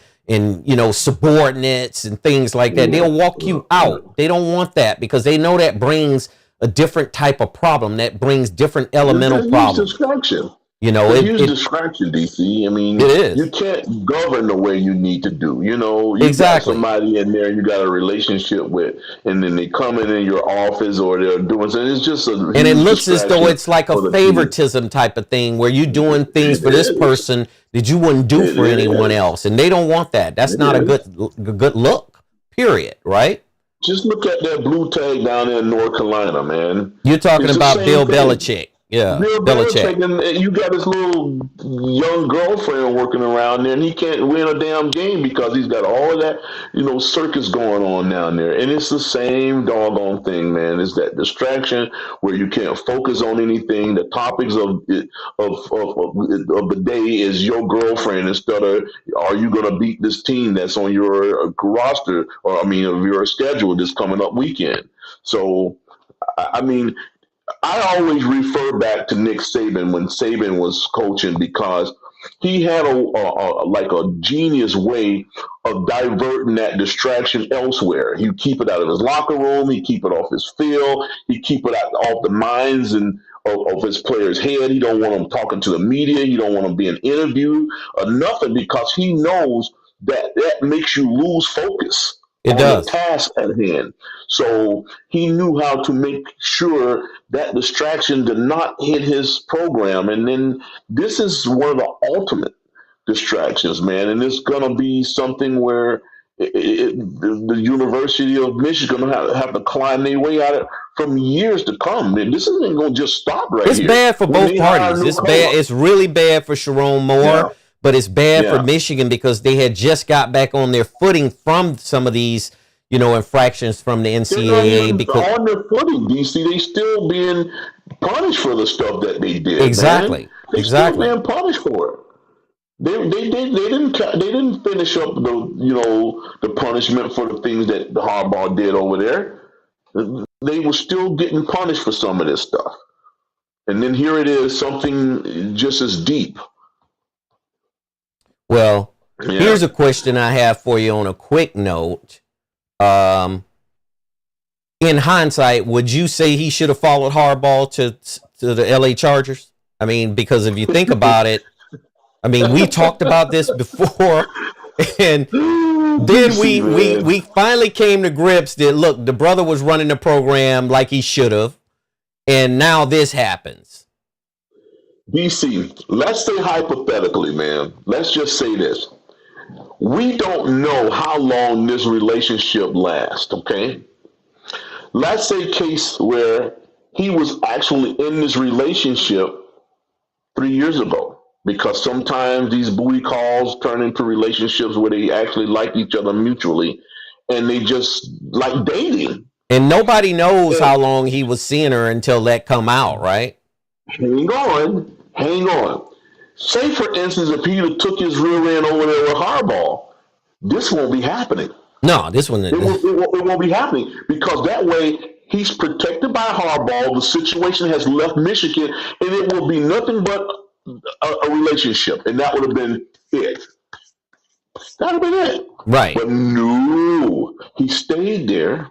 subordinates and things like that. They'll walk you out. They don't want that, because they know that brings a different type of problem. That brings different elemental problems. Distraction. It's distraction, DC. I mean, it is. You can't govern the way you need to do. You exactly. got somebody in there you got a relationship with, and then they come in your office, or they're doing something. It's just and it looks as though it's like a favoritism type of thing, where you're doing things for this person that you wouldn't do for anyone else, and they don't want that. That's not a good look. Period. Right? Just look at that blue tag down there in North Carolina, man. You're talking about Bill Belichick. Yeah, Bill Belichick, and you got this little young girlfriend working around there, and he can't win a damn game because he's got all of that, circus going on down there. And it's the same doggone thing, man. It's that distraction where you can't focus on anything. The topics of the day is your girlfriend instead of, are you going to beat this team that's on your roster, or of your schedule this coming up weekend. So, I mean, I always refer back to Nick Saban when Saban was coaching, because he had a genius way of diverting that distraction elsewhere. He'd keep it out of his locker room. He'd keep it off his field. He'd keep it off the minds and of his players' head. He don't want them talking to the media. He don't want them being interviewed or nothing, because he knows that makes you lose focus. It does. The task at hand. So he knew how to make sure that distraction did not hit his program. And then this is one of the ultimate distractions, man. And it's going to be something where the University of Michigan will have to climb their way out of it from years to come. This isn't going to just stop right here. It's bad for both parties. It's bad. It's really bad for Sherrone Moore. Yeah. But it's bad for Michigan, because they had just got back on their footing from some of these, infractions from the NCAA. Because on their footing, DC, they still being punished for the stuff that they did. Exactly. Man. They still being punished for it. They didn't finish up the punishment for the things that Harbaugh did over there. They were still getting punished for some of this stuff. And then here it is, something just as deep. Well, here's a question I have for you on a quick note. In hindsight, would you say he should have followed Harbaugh to the LA Chargers? I mean, because if you think about it, we talked about this before, and then we finally came to grips that, look, the brother was running the program like he should have, and now this happens. DC, let's say hypothetically, man, let's just say this. We don't know how long this relationship lasts, okay? Let's say a case where he was actually in this relationship 3 years ago, because sometimes these booty calls turn into relationships where they actually like each other mutually, and they just like dating. And nobody knows how long he was seeing her until that come out, right? Hang on. Say, for instance, if he took his rear end over there with Harbaugh, this won't be happening. No, this one. It won't be happening because that way he's protected by Harbaugh. The situation has left Michigan, and it will be nothing but a relationship, and that would have been it. That would have been it. Right. But no, he stayed there,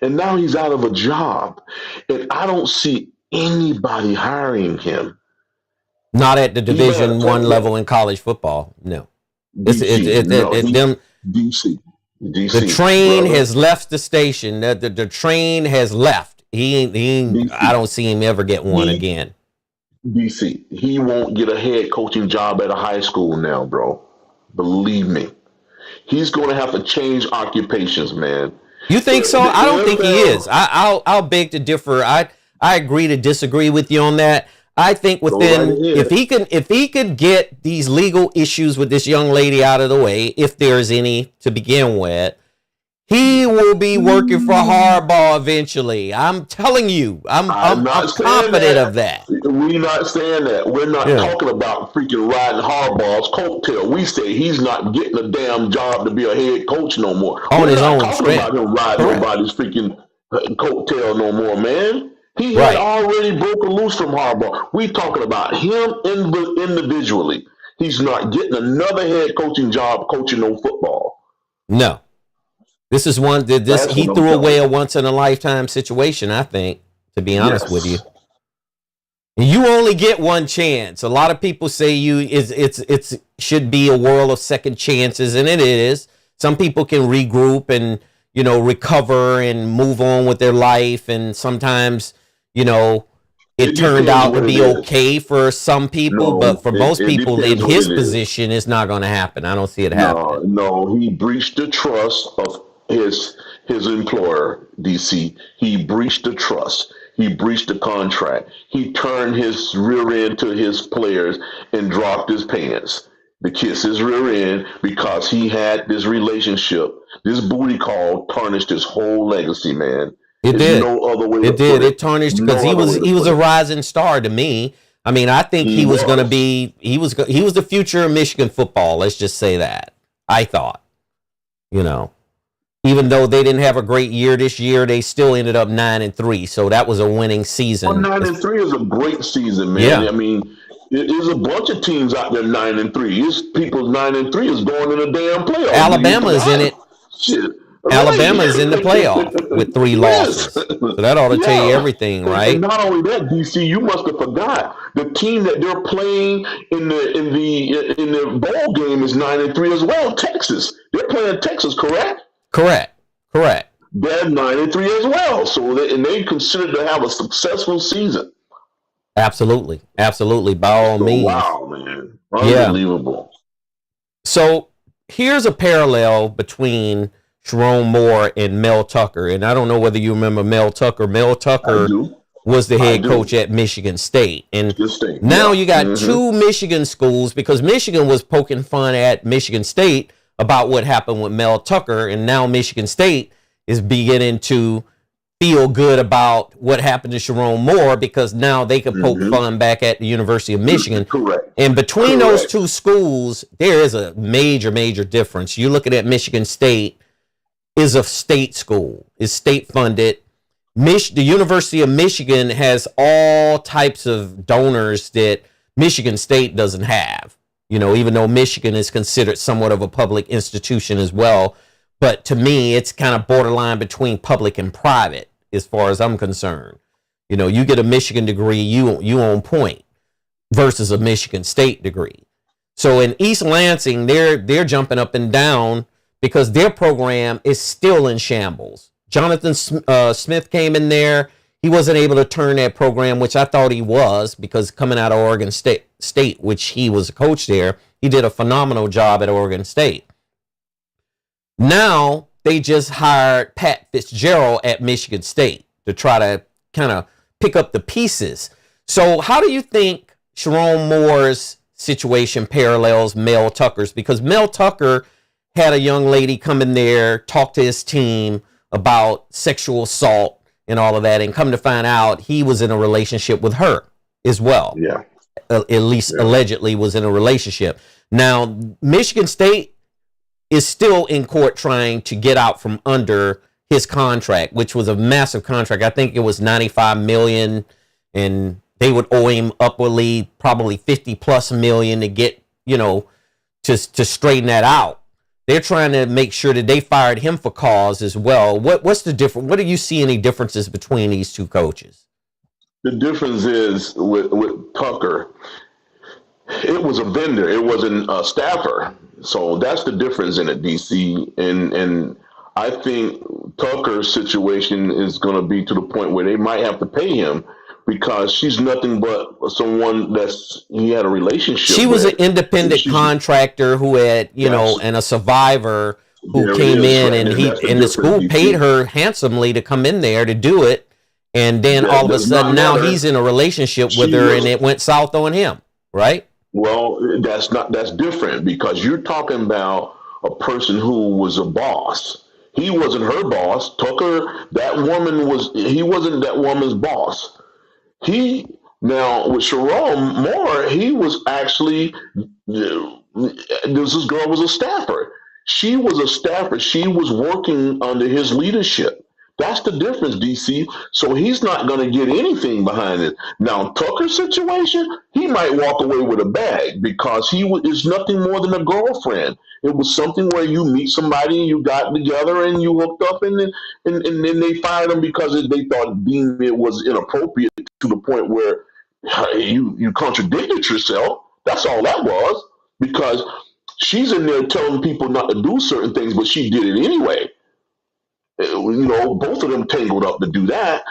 and now he's out of a job, and I don't see anybody hiring him. Not at the Division I level in college football. No. DC. The train brother. Has left the station. The train has left. He I don't see him ever get one again. DC. He won't get a head coaching job at a high school now, bro. Believe me. He's going to have to change occupations, man. You think so? I don't think he is. I'll beg to differ. I agree to disagree with you on that. I think if he could get these legal issues with this young lady out of the way, if there's any to begin with, he will be working for Harbaugh eventually. I'm telling you, I'm confident of that. We're not saying that. We're not talking about freaking riding Harbaugh's coattail. We say he's not getting a damn job to be a head coach no more. On his own strength. We're not talking about him riding nobody's freaking coattail no more, man. He had already broken loose from Harbaugh. We talking about him individually. He's not getting another head coaching job coaching no football. No. This is one that he threw away a once in a lifetime situation, I think, to be honest with you. You only get one chance. A lot of people say it's should be a world of second chances, and it is. Some people can regroup and, recover and move on with their life, and sometimes it turned out to be okay for some people, but for most people in his position, it's not going to happen. I don't see it happening. No, he breached the trust of his employer, DC. He breached the trust. He breached the contract. He turned his rear end to his players and dropped his pants to kiss his rear end because he had this relationship. This booty call tarnished his whole legacy, man. It did. No other way it did. It tarnished because he was a rising star to me. I mean, I think he was going to be. He was the future of Michigan football. Let's just say that. I thought, even though they didn't have a great year this year, they still ended up 9-3. So that was a winning season. Well, 9-3 is a great season, man. Yeah. I mean, there's a bunch of teams out there 9-3. It's people 9-3 is going in the damn playoffs. Alabama is in it. Shit. Alabama is in the playoff with 3 losses. So that ought to tell you everything, right? And not only that, DC, you must have forgot the team that they're playing in the bowl game is 9-3 as well. Texas, they're playing Texas, correct? Correct. They're 9-3 as well. So they consider to have a successful season. Absolutely, by all means. Wow, man, unbelievable. Yeah. So here's a parallel between Sherrone Moore and Mel Tucker. And I don't know whether you remember Mel Tucker. Mel Tucker was the head coach at Michigan State. And now you got 2 Michigan schools because Michigan was poking fun at Michigan State about what happened with Mel Tucker. And now Michigan State is beginning to feel good about what happened to Sherrone Moore because now they can poke fun back at the University of Michigan. Correct. And between those 2 schools, there is a major, major difference. You're looking at Michigan State is a state school, is state funded. The University of Michigan has all types of donors that Michigan State doesn't have, even though Michigan is considered somewhat of a public institution as well. But to me, it's kind of borderline between public and private as far as I'm concerned. You get a Michigan degree, you on point versus a Michigan State degree. So in East Lansing, they're jumping up and down because their program is still in shambles. Jonathan Smith came in there. He wasn't able to turn that program, which I thought he was, because coming out of Oregon State, which he was a coach there, he did a phenomenal job at Oregon State. Now they just hired Pat Fitzgerald at Michigan State to try to kind of pick up the pieces. So how do you think Sherrone Moore's situation parallels Mel Tucker's? Because Mel Tucker had a young lady come in there, talk to his team about sexual assault and all of that, and come to find out he was in a relationship with her as well. Yeah. at least allegedly was in a relationship. Now, Michigan State is still in court trying to get out from under his contract, which was a massive contract. I think it was $95 million, and they would owe him upwardly probably $50+ million to get, to straighten that out. They're trying to make sure that they fired him for cause as well. What's the difference? What do you see any differences between these two coaches? The difference is with Tucker, it was a vendor. It wasn't a staffer. So that's the difference in it, DC. And I think Tucker's situation is going to be to the point where they might have to pay him because she's nothing but someone he had a relationship with. She was an independent contractor who had, and a survivor who came in, right. and the school paid her handsomely to come in there to do it. And then all of a sudden now he's in a relationship with her and it went south on him, right? Well, that's different because you're talking about a person who was a boss. He wasn't her boss. Tucker, he wasn't that woman's boss. Now with Sherrone Moore, he was actually, this girl was a staffer. She was a staffer. She was working under his leadership. That's the difference, DC. So he's not going to get anything behind it. Now, Tucker's situation, he might walk away with a bag because is nothing more than a girlfriend. It was something where you meet somebody and you got together and you hooked up and then they fired him because they thought deemed it was inappropriate to the point where you contradicted yourself. That's all that was, because she's in there telling people not to do certain things, but she did it anyway. Both of them tangled up to do that.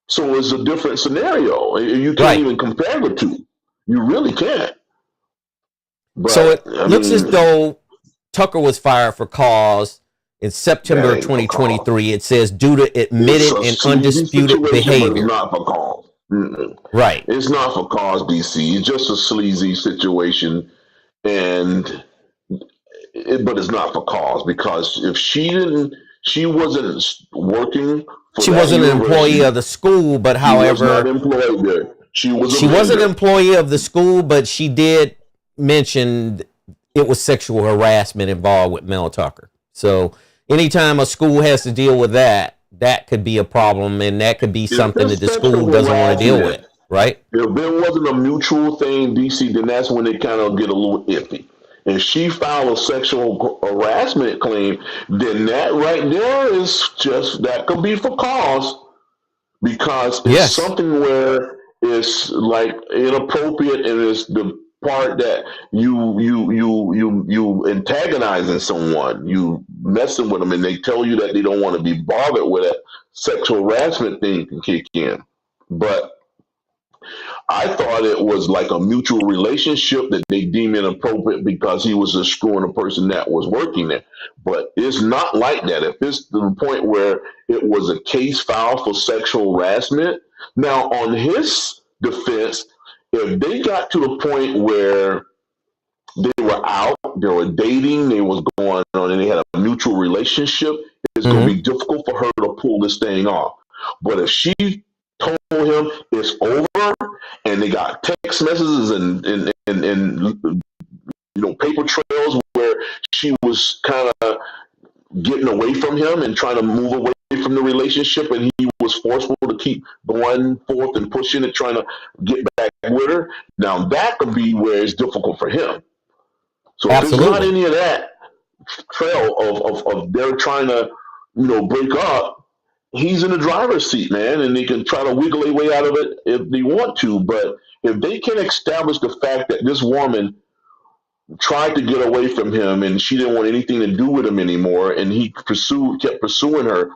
So it's a different scenario. You can't even compare the two. You really can't. But, so it looks as though Tucker was fired for cause in September 2023. It says due to admitted and undisputed behavior. It's not for cause. Right. It's not for cause, DC. It's just a sleazy situation, but it's not for cause because if she wasn't working. She wasn't an employee of the school, but however, she was not employed there. She wasn't an employee of the school, but she did mention it was sexual harassment involved with Mel Tucker. So anytime a school has to deal with that could be a problem, and that could be something that the school doesn't want to deal with, right? If there wasn't a mutual thing, DC, then that's when it kind of get a little iffy. If she filed a sexual harassment claim, then that right there that could be for cause, because it's something where it's like inappropriate, and it's the part that you antagonizing someone, you messing with them, and they tell you that they don't want to be bothered with it. Sexual harassment thing can kick in, but I thought it was like a mutual relationship that they deem inappropriate because he was just screwing a person that was working there. But it's not like that. If it's to the point where it was a case filed for sexual harassment, now on his defense, if they got to the point where they were out, they were dating, they was going on, and they had a mutual relationship, it's going to be difficult for her to pull this thing off. But if she told him it's over, and they got text messages and paper trails where she was kind of getting away from him and trying to move away from the relationship, and he was forceful to keep going forth and pushing it, trying to get back with her. Now that could be where it's difficult for him. So if there's not any of that trail of they're trying to break up, he's in the driver's seat, man, and they can try to wiggle their way out of it if they want to. But if they can establish the fact that this woman tried to get away from him and she didn't want anything to do with him anymore, and he kept pursuing her,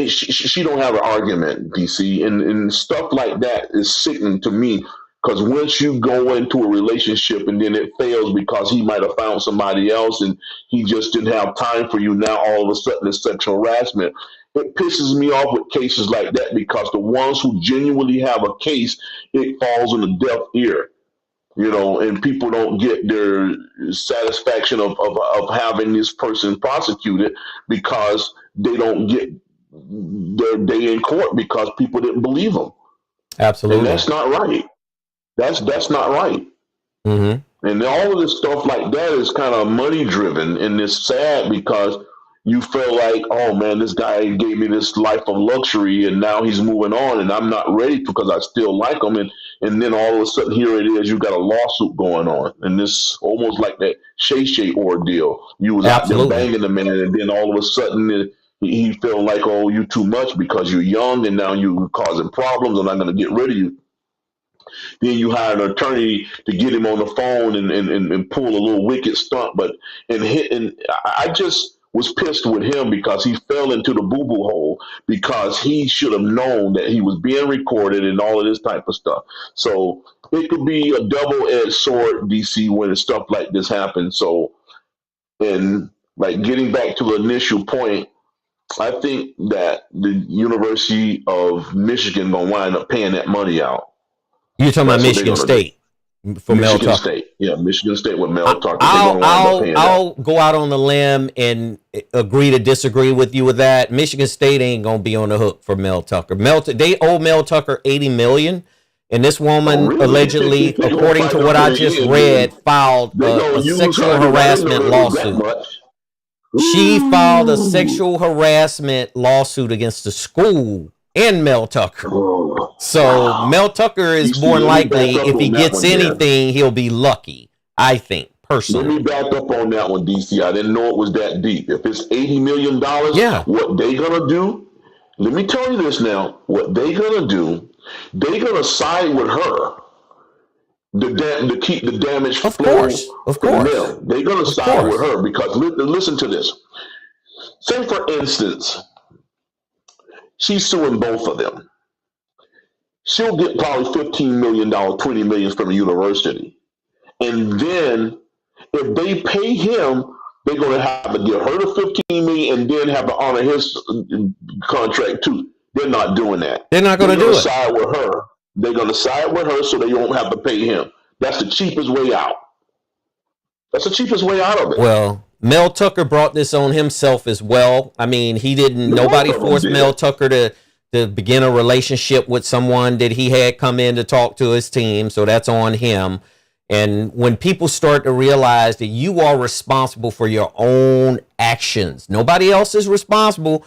she don't have an argument, DC. And stuff like that is sickening to me, because once you go into a relationship and then it fails because he might have found somebody else and he just didn't have time for you, now all of a sudden it's sexual harassment. It pisses me off with cases like that, because the ones who genuinely have a case, it falls on the deaf ear, and people don't get their satisfaction of having this person prosecuted because they don't get their day in court because people didn't believe them. Absolutely. And that's not right. That's not right. Mm-hmm. And all of this stuff like that is kind of money driven, and it's sad because you feel like, oh man, this guy gave me this life of luxury, and now he's moving on, and I'm not ready because I still like him, and then all of a sudden here it is, you got a lawsuit going on, and this almost like that Shay ordeal. You was out there Absolutely. banging the man, and then all of a sudden he felt like, oh, you too much because you're young, and now you're causing problems, and I'm going to get rid of you. Then you hire an attorney to get him on the phone and pull a little wicked stunt. But and I just was pissed with him because he fell into the boo boo hole because he should have known that he was being recorded and all of this type of stuff. So it could be a double edged sword, DC, when stuff like this happens. So, and like getting back to the initial point, I think that the University of Michigan gonna wind up paying that money out. You're talking about That's what they're Michigan gonna do. State for Mel Michigan Tucker. State. Yeah, Michigan State with Mel Tucker. They're I'll going to wind up paying I'll go out on the limb and agree to disagree with you with that. Michigan State ain't gonna be on the hook for Mel Tucker. They owe Mel Tucker $80 million, and this woman really? allegedly, They gonna according fight to them what to I the just end, read, filed They gonna a use sexual her. I didn't know harassment it was that lawsuit. much. She filed a Ooh. sexual harassment lawsuit against the school and Mel Tucker. Oh, So wow. Mel Tucker is DC, more let me back likely, up if he on that gets one there. anything, he'll be lucky, I think, Let personally. me back up on that one, DC. I didn't know it was that deep. If it's $80 million, Yeah, what they gonna do? Let me tell you this now. What they gonna do? They gonna side with her to keep the damage of flow course, of from course, them. They're gonna of side with course. her because listen to this. Say for instance, she's suing both of them. She'll get probably $15 million, $20 million from the university. And then if they pay him, they're going to have to give her the $15 million and then have to honor his contract too. They're not doing that. They're not They're going to going do to it. side with her. They're going to side with her so they won't have to pay him. That's the cheapest way out. That's the cheapest way out of it. Well, Mel Tucker brought this on himself as well. I mean, he didn't. Nobody forced Mel Tucker to begin a relationship with someone that he had come in to talk to his team. So that's on him. And when people start to realize that you are responsible for your own actions, nobody else is responsible.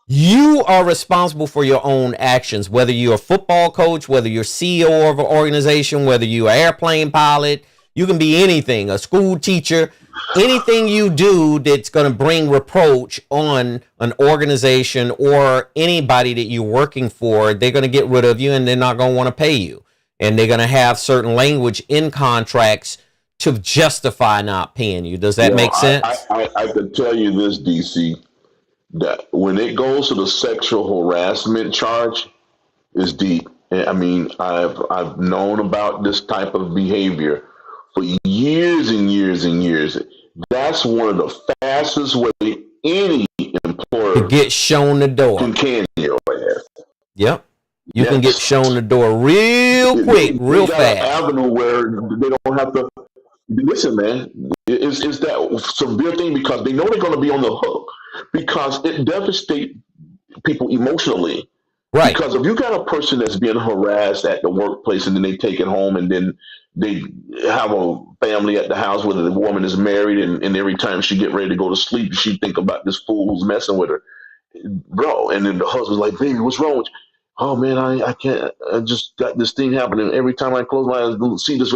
You are responsible for your own actions, whether you're a football coach, whether you're CEO of an organization, whether you're an airplane pilot, you can be anything, a school teacher, anything you do that's going to bring reproach on an organization or anybody that you're working for, they're going to get rid of you and they're not going to want to pay you. And they're going to have certain language in contracts to justify not paying you. Does that make sense? I can tell you this, DC, that when it goes to the sexual harassment charge, it's deep. I mean, I've known about this type of behavior for years and years and years. That's one of the fastest way any employer to get shown the door. can your ass. Yep. You can get shown the door real quick, real fast. An avenue where they don't have to listen, man. It's that severe thing because they know they're going to be on the hook because it devastates people emotionally. Right. Because if you got a person that's being harassed at the workplace and then they take it home and then they have a family at the house where the woman is married and every time she get ready to go to sleep, she think about this fool who's messing with her. Bro, and then the husband's like, baby, what's wrong with you? Oh man, I can't. I just got this thing happening. Every time I close my eyes, I see this.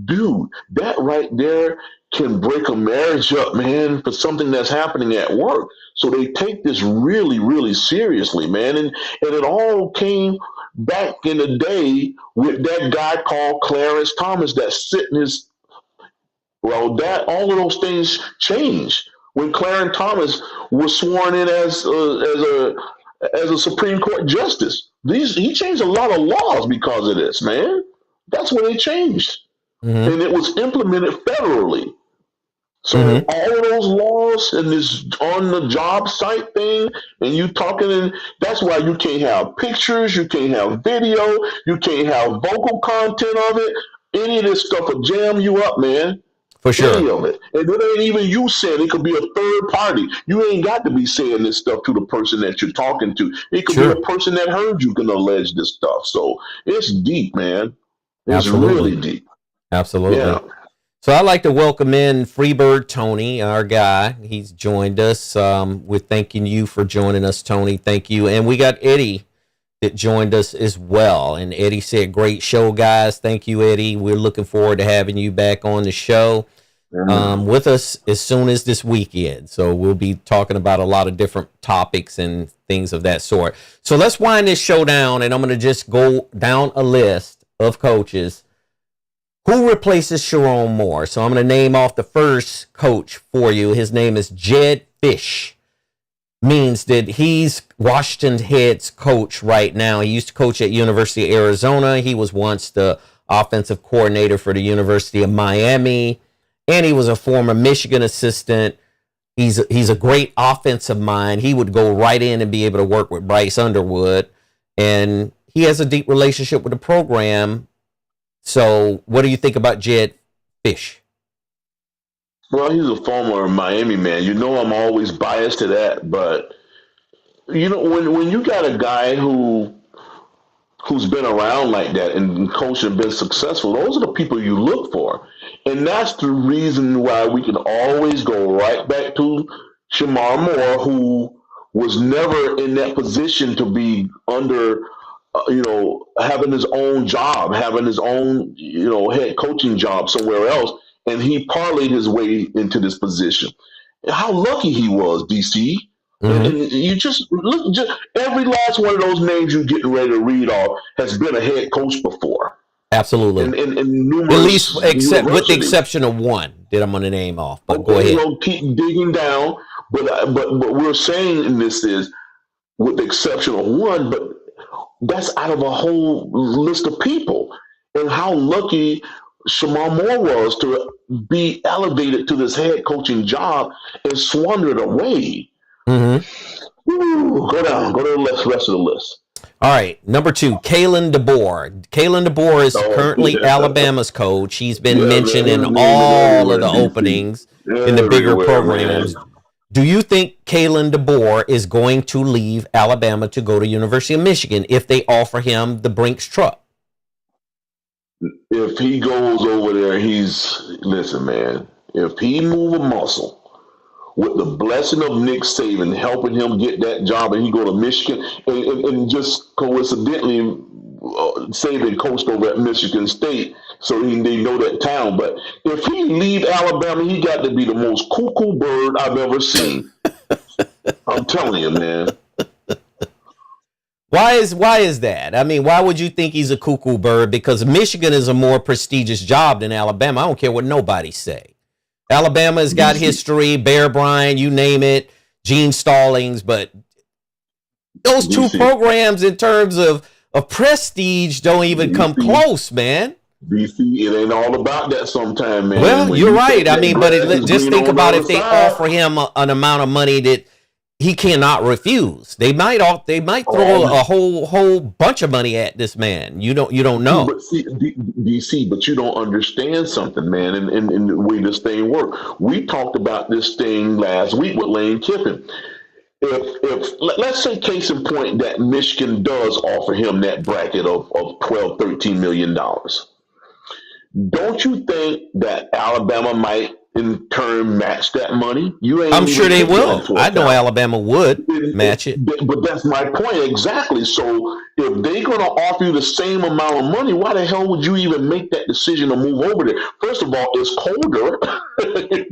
Dude, that right there can break a marriage up, man, for something that's happening at work. So they take this really, really seriously, man. And it all came back in the day with that guy called Clarence Thomas that sitting his. Well, that all of those things changed when Clarence Thomas was sworn in as a Supreme Court justice. He changed a lot of laws because of this, man. That's when it changed. Mm-hmm. And it was implemented federally. So all of those laws and this on the job site thing, and you talking, and that's why you can't have pictures, you can't have video, you can't have vocal content of it. Any of this stuff will jam you up, man. For sure. Any of it. And it ain't even you saying it. Could be a third party. You ain't got to be saying this stuff to the person that you're talking to. It could be a person that heard you can allege this stuff. So it's deep, man. It's Absolutely. really deep. Absolutely. Yeah. So I'd like to welcome in Freebird Tony, our guy. He's joined us. We're thanking you for joining us, Tony. Thank you. And we got Eddie that joined us as well. And Eddie said, great show, guys. Thank you, Eddie. We're looking forward to having you back on the show with us as soon as this weekend. So we'll be talking about a lot of different topics and things of that sort. So let's wind this show down, and I'm going to just go down a list of coaches. Who replaces Sherrone Moore? So I'm going to name off the first coach for you. His name is Jedd Fisch. Means that he's Washington head's coach right now. He used to coach at University of Arizona. He was once the offensive coordinator for the University of Miami, and he was a former Michigan assistant. He's a great offensive mind. He would go right in and be able to work with Bryce Underwood, and he has a deep relationship with the program. So what do you think about Jedd Fisch? Well, he's a former Miami man. You know, I'm always biased to that, but you know, when you got a guy who's been around like that and coached and been successful, those are the people you look for, and that's the reason why we can always go right back to Sherrone Moore, who was never in that position to be under, having his own job, having his own, head coaching job somewhere else. And he parlayed his way into this position. How lucky he was, DC. Mm-hmm. And you just look, every last one of those names you're getting ready to read off has been a head coach before. Absolutely. And numerous, at least with the exception of one that I'm going to name off. But go ahead. Keep digging down. But what we're saying in this is, with the exception of one, but that's out of a whole list of people. And how lucky Sherrone Moore was to be elevated to this head coaching job and squandered away. Mm-hmm. Ooh, go to the rest of the list. All right, number 2, Kalen DeBoer. Kalen DeBoer is currently Alabama's coach. He's been mentioned in all of the openings in the bigger programs. Man. Do you think Kalen DeBoer is going to leave Alabama to go to University of Michigan if they offer him the Brinks truck? If he goes over there, listen, man, if he move a muscle with the blessing of Nick Saban helping him get that job and he go to Michigan, and just coincidentally, Saban coached over at Michigan State, so they know that town. But if he leave Alabama, he got to be the most cuckoo bird I've ever seen. I'm telling you, man. Why is that? I mean, why would you think he's a cuckoo bird? Because Michigan is a more prestigious job than Alabama. I don't care what nobody say. Alabama's got history, Bear Bryant, you name it, Gene Stallings, but those two programs in terms of prestige don't even come close, man. DC, it ain't all about that sometimes, man. Well, you're right. I mean, but just think about if they offer him an amount of money that he cannot refuse. They might throw a whole bunch of money at this man. You don't know. But see, DC, but you don't understand something, man, and the way this thing works. We talked about this thing last week with Lane Kiffin. If let's say case in point that Michigan does offer him that bracket of $12-13 million, don't you think that Alabama might in turn match that money? I'm sure they will. I know Alabama would match it. But that's my point exactly. So if they're going to offer you the same amount of money, why the hell would you even make that decision to move over there? First of all, it's colder.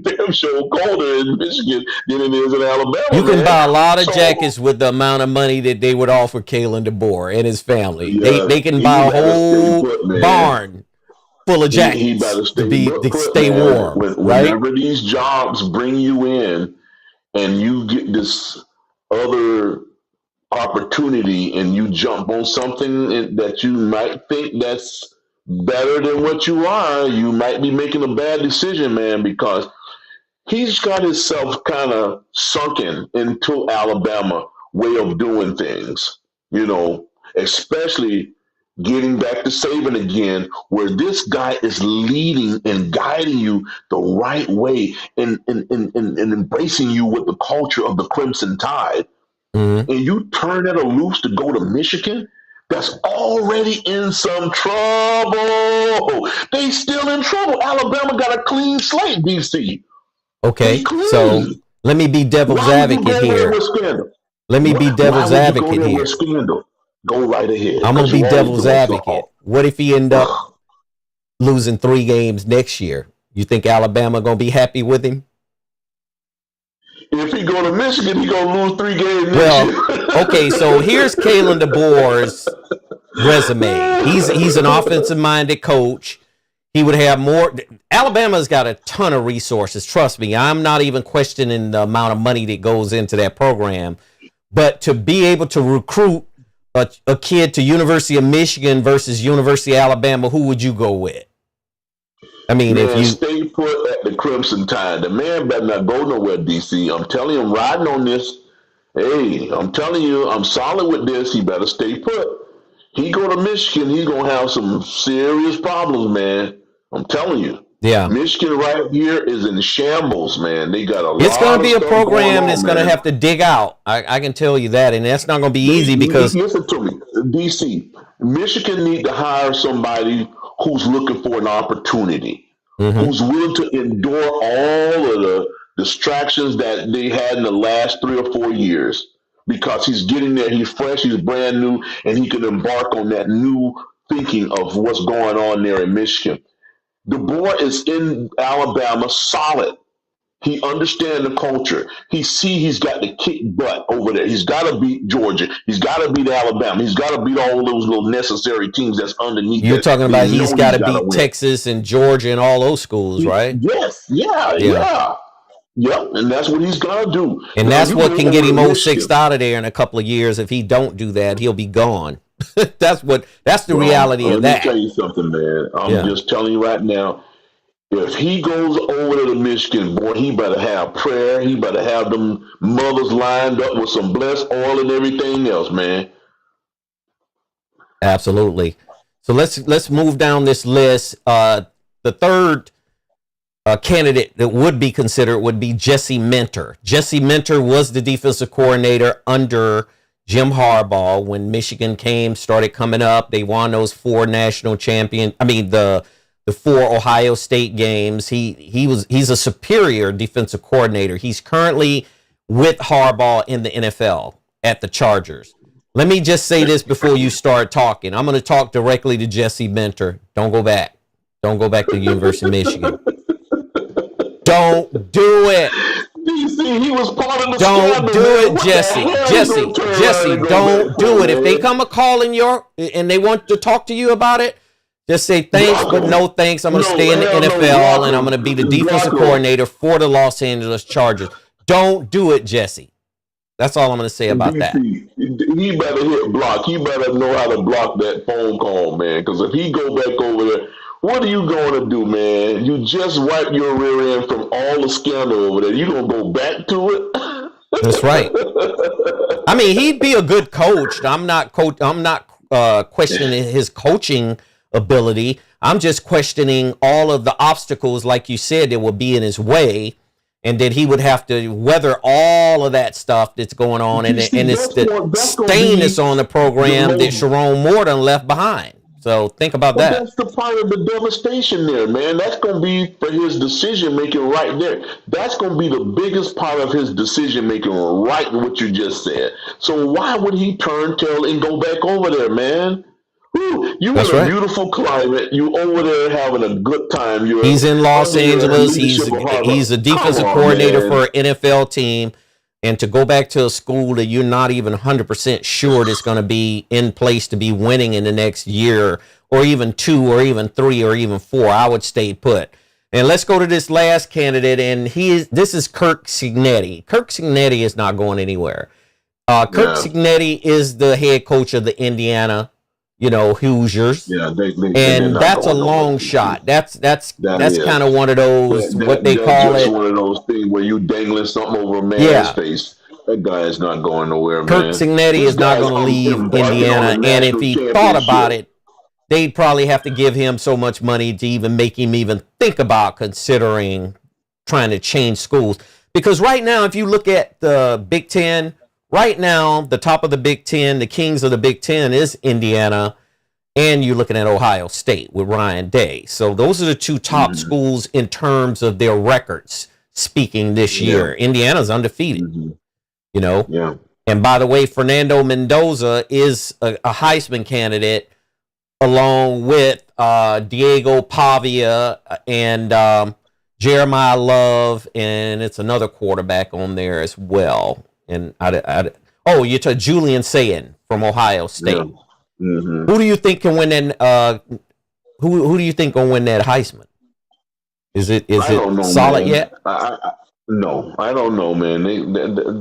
Damn sure colder in Michigan than it is in Alabama. You can buy a lot of jackets with the amount of money that they would offer Kalen DeBoer and his family. Yeah, they can buy a whole barn full of jackets to stay warm. Whenever these jobs bring you in and you get this other opportunity and you jump on something that you might think that's better than what you are, you might be making a bad decision, man, because he's got himself kind of sunken into Alabama way of doing things, especially getting back to Saban again, where this guy is leading and guiding you the right way and embracing you with the culture of the Crimson Tide. Mm-hmm. And you turn that loose to go to Michigan? that's already in some trouble. They still in trouble. Alabama got a clean slate, DC. They Okay, so clean. let me be devil's Why would you advocate go there here. with scandal? Let me be Why devil's would you go advocate there with here. scandal? Go right ahead, I'm gonna because be you always devil's doing something. advocate. What if he end up losing 3 games next year? You think Alabama gonna be happy with him? If he go to Michigan, he gonna lose 3 games next Well, year. okay, so here's Kalen DeBoer's resume. He's an offensive minded coach. He would have more. Alabama's got a ton of resources. Trust me, I'm not even questioning the amount of money that goes into that program. But to be able to recruit a kid to University of Michigan versus University of Alabama, who would you go with? I mean, Man, if you stay put at the Crimson Tide. The man better not go nowhere, DC. I'm telling you, I'm riding on this. Hey, I'm telling you, I'm solid with this. He better stay put. He go to Michigan, he's gonna have some serious problems, man. I'm telling you. yeah. Michigan right here is in shambles, man. They got a It's going lot to of be a stuff going program that's on, going to man. have to dig out. I can tell you that. And that's not going to be easy because Listen to me, DC. Michigan need to hire somebody who's looking for an opportunity, Mhm. who's willing to endure all of the distractions that they had in the last 3 or 4 years. Because he's getting there, he's fresh, he's brand new, and he can embark on that new thinking of what's going on there in Michigan. The boy is in Alabama solid. He understands the culture. He see he's got to kick butt over there. He's got to beat Georgia. He's got to beat Alabama. He's got to beat all those little necessary teams that's underneath you're that talking they about he's know got he's to got to beat win. Texas and Georgia and all those schools, right? Yes, yeah, Yeah. yeah. Yep, and that's what he's got to do. And Now, that's you what go can get over him to 06 Michigan. out of there in a couple of years. If he don't do that, he'll be gone. That's the Well, reality of let me tell that. you something, man. I'm Yeah. just telling you right now. If he goes over to the Michigan, boy, he better have prayer. He better have them mothers lined up with some blessed oil and everything else, man. Absolutely. So let's move down this list. The third candidate that would be considered would be Jesse Minter. Jesse Minter was the defensive coordinator under Jim Harbaugh when Michigan started coming up. They won those 4 national champion. I mean the 4 Ohio State games. He's a superior defensive coordinator. He's currently with Harbaugh in the NFL at the Chargers. Let me just say this before you start talking. I'm going to talk directly to Jesse Minter. Don't go back. Don't go back to the University of Michigan. Don't do it. DC, he was part of the Don't scandal, do man. it, What the Jesse. hell you Jesse, gonna turn around Jesse, and go don't back do for, it. If they man? come a calling and they want to talk to you about it, just say thanks, Block but him. no thanks. I'm going to No, stay in the hell no, NFL block and I'm him. going to be the defensive Block him. coordinator for the Los Angeles Chargers. Don't do it, Jesse. That's all I'm going to say about that. DC, he better hit block. He better know how to block that phone call, man. Because if he go back over there, what are you going to do, man? You just wipe your rear end from all the scandal over there. You going to go back to it? That's right. I mean, he'd be a good coach. I'm not questioning his coaching ability. I'm just questioning all of the obstacles, like you said, that would be in his way, and that he would have to weather all of that stuff that's going on, and it's the stain that's on the program that Sherrone Moore done left behind. So think about But that. that's the part of the devastation there, man. That's going to be for his decision making right there. That's going to be the biggest part of his decision making, right in what you just said. So why would he turn tail and go back over there, man? Whew, you That's in a right. beautiful climate. You over there having a good time. You're He's in Los under the Angeles. leadership of He's a Harbaugh. Come defensive on, coordinator man. for an NFL team, and to go back to a school that you're not even 100% sure that's going to be in place to be winning in the next year, or even 2, or even 3, or even 4, I would stay put. And let's go to this last candidate, and this is Kirk Cignetti. Kirk Cignetti is not going anywhere. Kirk Cignetti is the head coach of the Indiana, Hoosiers. Yeah, and that's a long shot. That's kind of one of those what they call it. One of those things where you dangling something over a man's face. That guy is not going nowhere, Kirk man. Cignetti is not going to leave Indiana, and if he thought about it, they'd probably have to give him so much money to even make him even think about considering trying to change schools. Because right now, if you look at the Big Ten right now, the top of the Big Ten, the kings of the Big Ten is Indiana, and you're looking at Ohio State with Ryan Day. So those are the two top schools in terms of their records speaking this year. Indiana's undefeated, you know. Yeah. And by the way, Fernando Mendoza is a Heisman candidate along with Diego Pavia and Jeremiah Love, and it's another quarterback on there as well. And you're to Julian Sayin from Ohio State. Yeah. Who do you think can win that? Who do you think will win that Heisman? Is it solid yet? No, I don't know, man.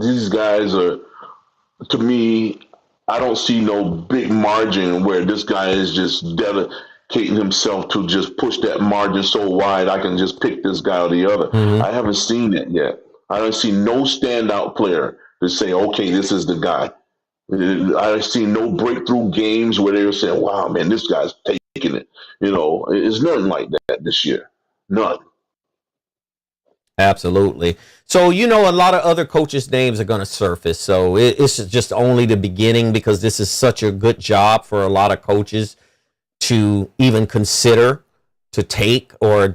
These guys are, to me, I don't see no big margin where this guy is just dedicating himself to just push that margin so wide I can just pick this guy or the other. I haven't seen that yet. I don't see no standout player to say, okay, this is the guy. I've seen no breakthrough games where they were saying, wow, man, this guy's taking it. You know, it's nothing like that this year. None. Absolutely. So, you know, a lot of other coaches' names are going to surface. So it's just only the beginning, because this is such a good job for a lot of coaches to even consider to take or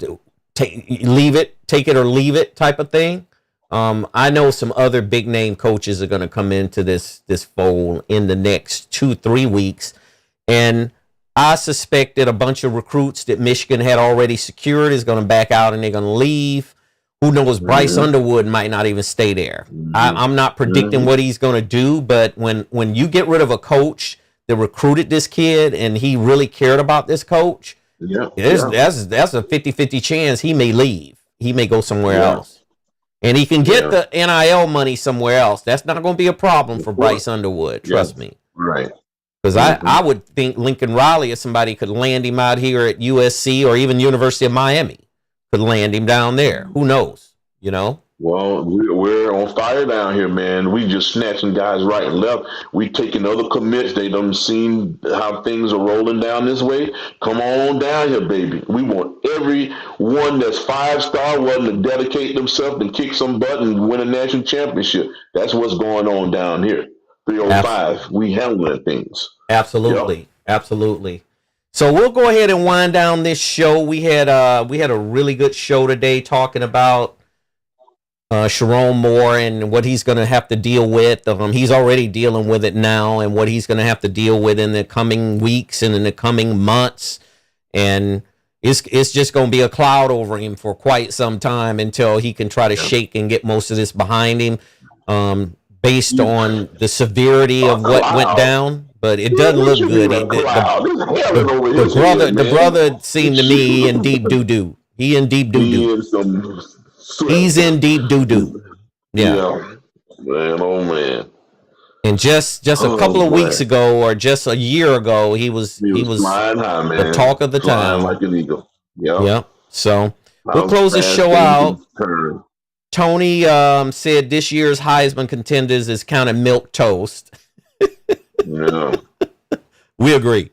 take it or leave it type of thing. I know some other big name coaches are going to come into this fold in the next 2-3 weeks. And I suspect that a bunch of recruits that Michigan had already secured is going to back out and they're going to leave. Who knows? Bryce Underwood might not even stay there. I'm not predicting what he's going to do, but when you get rid of a coach that recruited this kid and he really cared about this coach, that's a 50-50 chance he may leave. He may go somewhere else. And he can get the NIL money somewhere else. That's not going to be a problem for Bryce Underwood. Trust me. Right. Because I would think Lincoln Riley or somebody could land him out here at USC or even University of Miami. Could land him down there. Who knows? You know? Well, we're on fire down here, man. We just snatching guys right and left. We taking other commits. They done seen how things are rolling down this way. Come on down here, baby. We want everyone that's 5-star wanting to dedicate themselves and kick some butt and win a national championship. That's what's going on down here. 305. We handling things. Absolutely. Absolutely. So we'll go ahead and wind down this show. We had a really good show today talking about Sherrone Moore and what he's going to have to deal with. He's already dealing with it now, and what he's going to have to deal with in the coming weeks and in the coming months. And it's just going to be a cloud over him for quite some time until he can try to shake and get most of this behind him, based on the severity of what went down. But it doesn't look good. The brother seemed to me he in deep doo-doo. He's in deep doo-doo. Yeah. Man, oh man. And just a couple of weeks ago, or just a year ago, he was flying high, man. The talk of the town. Like an eagle. Yep. So we'll close this show out. Tony said this year's Heisman contenders is kind of milk toast. Yeah. We agree,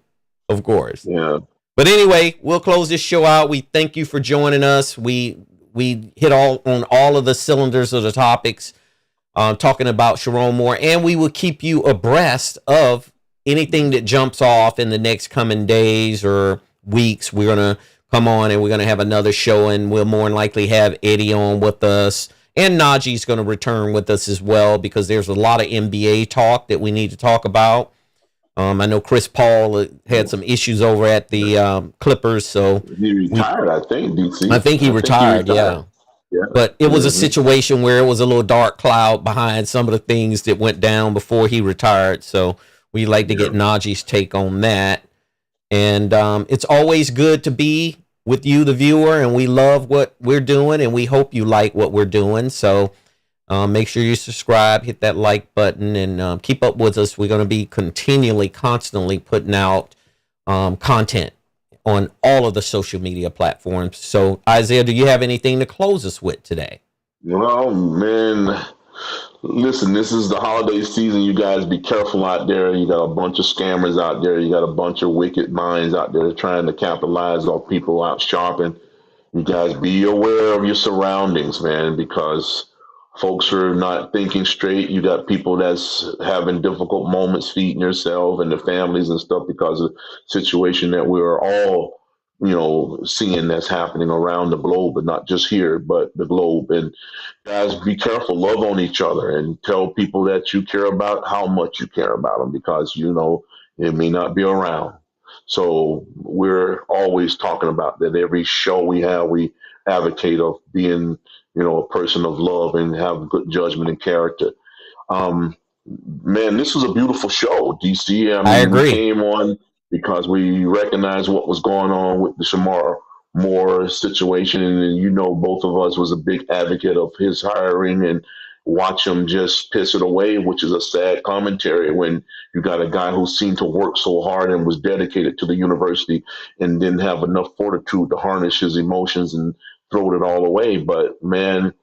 of course. Yeah. But anyway, we'll close this show out. We thank you for joining us. We hit on all of the cylinders of the topics, talking about Sherrone Moore, and we will keep you abreast of anything that jumps off in the next coming days or weeks. We're going to come on and we're going to have another show, and we'll more than likely have Eddie on with us. And Najee's going to return with us as well, because there's a lot of NBA talk that we need to talk about. I know Chris Paul had some issues over at the Clippers, so he retired. I think DC. I think he retired. Yeah. But it was a situation where it was a little dark cloud behind some of the things that went down before he retired. So we'd like to get Najee's take on that. And it's always good to be with you, the viewer, and we love what we're doing, and we hope you like what we're doing. So make sure you subscribe, hit that like button, and keep up with us. We're going to be constantly putting out content on all of the social media platforms. So, Isaah, do you have anything to close us with today? Well, man, listen, this is the holiday season. You guys be careful out there. You got a bunch of scammers out there. You got a bunch of wicked minds out there trying to capitalize off people out shopping. You guys be aware of your surroundings, man, because folks are not thinking straight. You got people that's having difficult moments feeding themselves and their families and stuff because of the situation that we're all, seeing that's happening around the globe, but not just here, but the globe. And guys, be careful, love on each other, and tell people that you care about how much you care about them, because it may not be around. So we're always talking about that. Every show we have, we advocate of being, a person of love and have good judgment and character. Um, Man, this was a beautiful show, DC. I I mean, we agree. came on because we recognized what was going on with the Shamar Moore situation, and both of us was a big advocate of his hiring, and watch him just piss it away, which is a sad commentary when you got a guy who seemed to work so hard and was dedicated to the university and didn't have enough fortitude to harness his emotions and throw it all away. But man,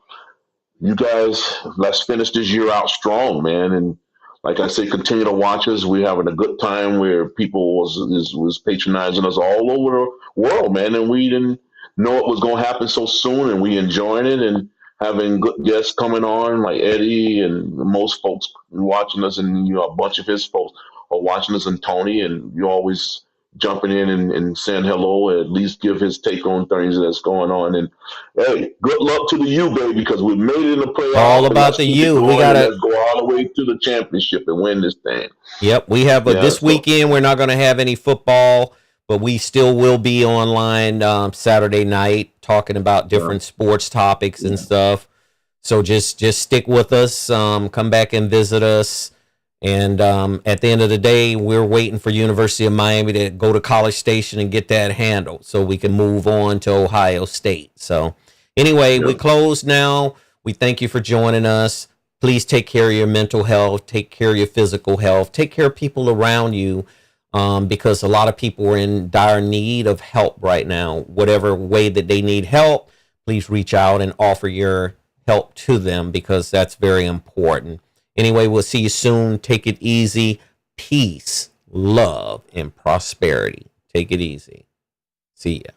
you guys, let's finish this year out strong, man. And like I say, continue to watch us. We're having a good time where people was patronizing us all over the world, man. And we didn't know it was going to happen so soon, and we enjoying it and having good guests coming on like Eddie and most folks watching us, and a bunch of his folks are watching us, and Tony, and you always jumping in and saying hello, at least give his take on things that's going on. And hey, good luck to the U, baby, because we made it in the All playoff, and about let's the keep it U. We going, and gotta. let's go all the way to the championship and win this thing. Yep, we have Yeah, this so weekend. We're not going to have any football, but we still will be online Saturday night talking about yeah, different sports topics and yeah, stuff. So just stick with us. Come back and visit us. And at the end of the day, we're waiting for University of Miami to go to College Station and get that handled so we can move on to Ohio State. So anyway, we yeah. close now. We thank you for joining us. Please take care of your mental health, take care of your physical health, take care of people around you, because a lot of people are in dire need of help right now. Whatever way that they need help, please reach out and offer your help to them, because that's very important. Anyway, we'll see you soon. Take it easy. Peace, love, and prosperity. Take it easy. See ya.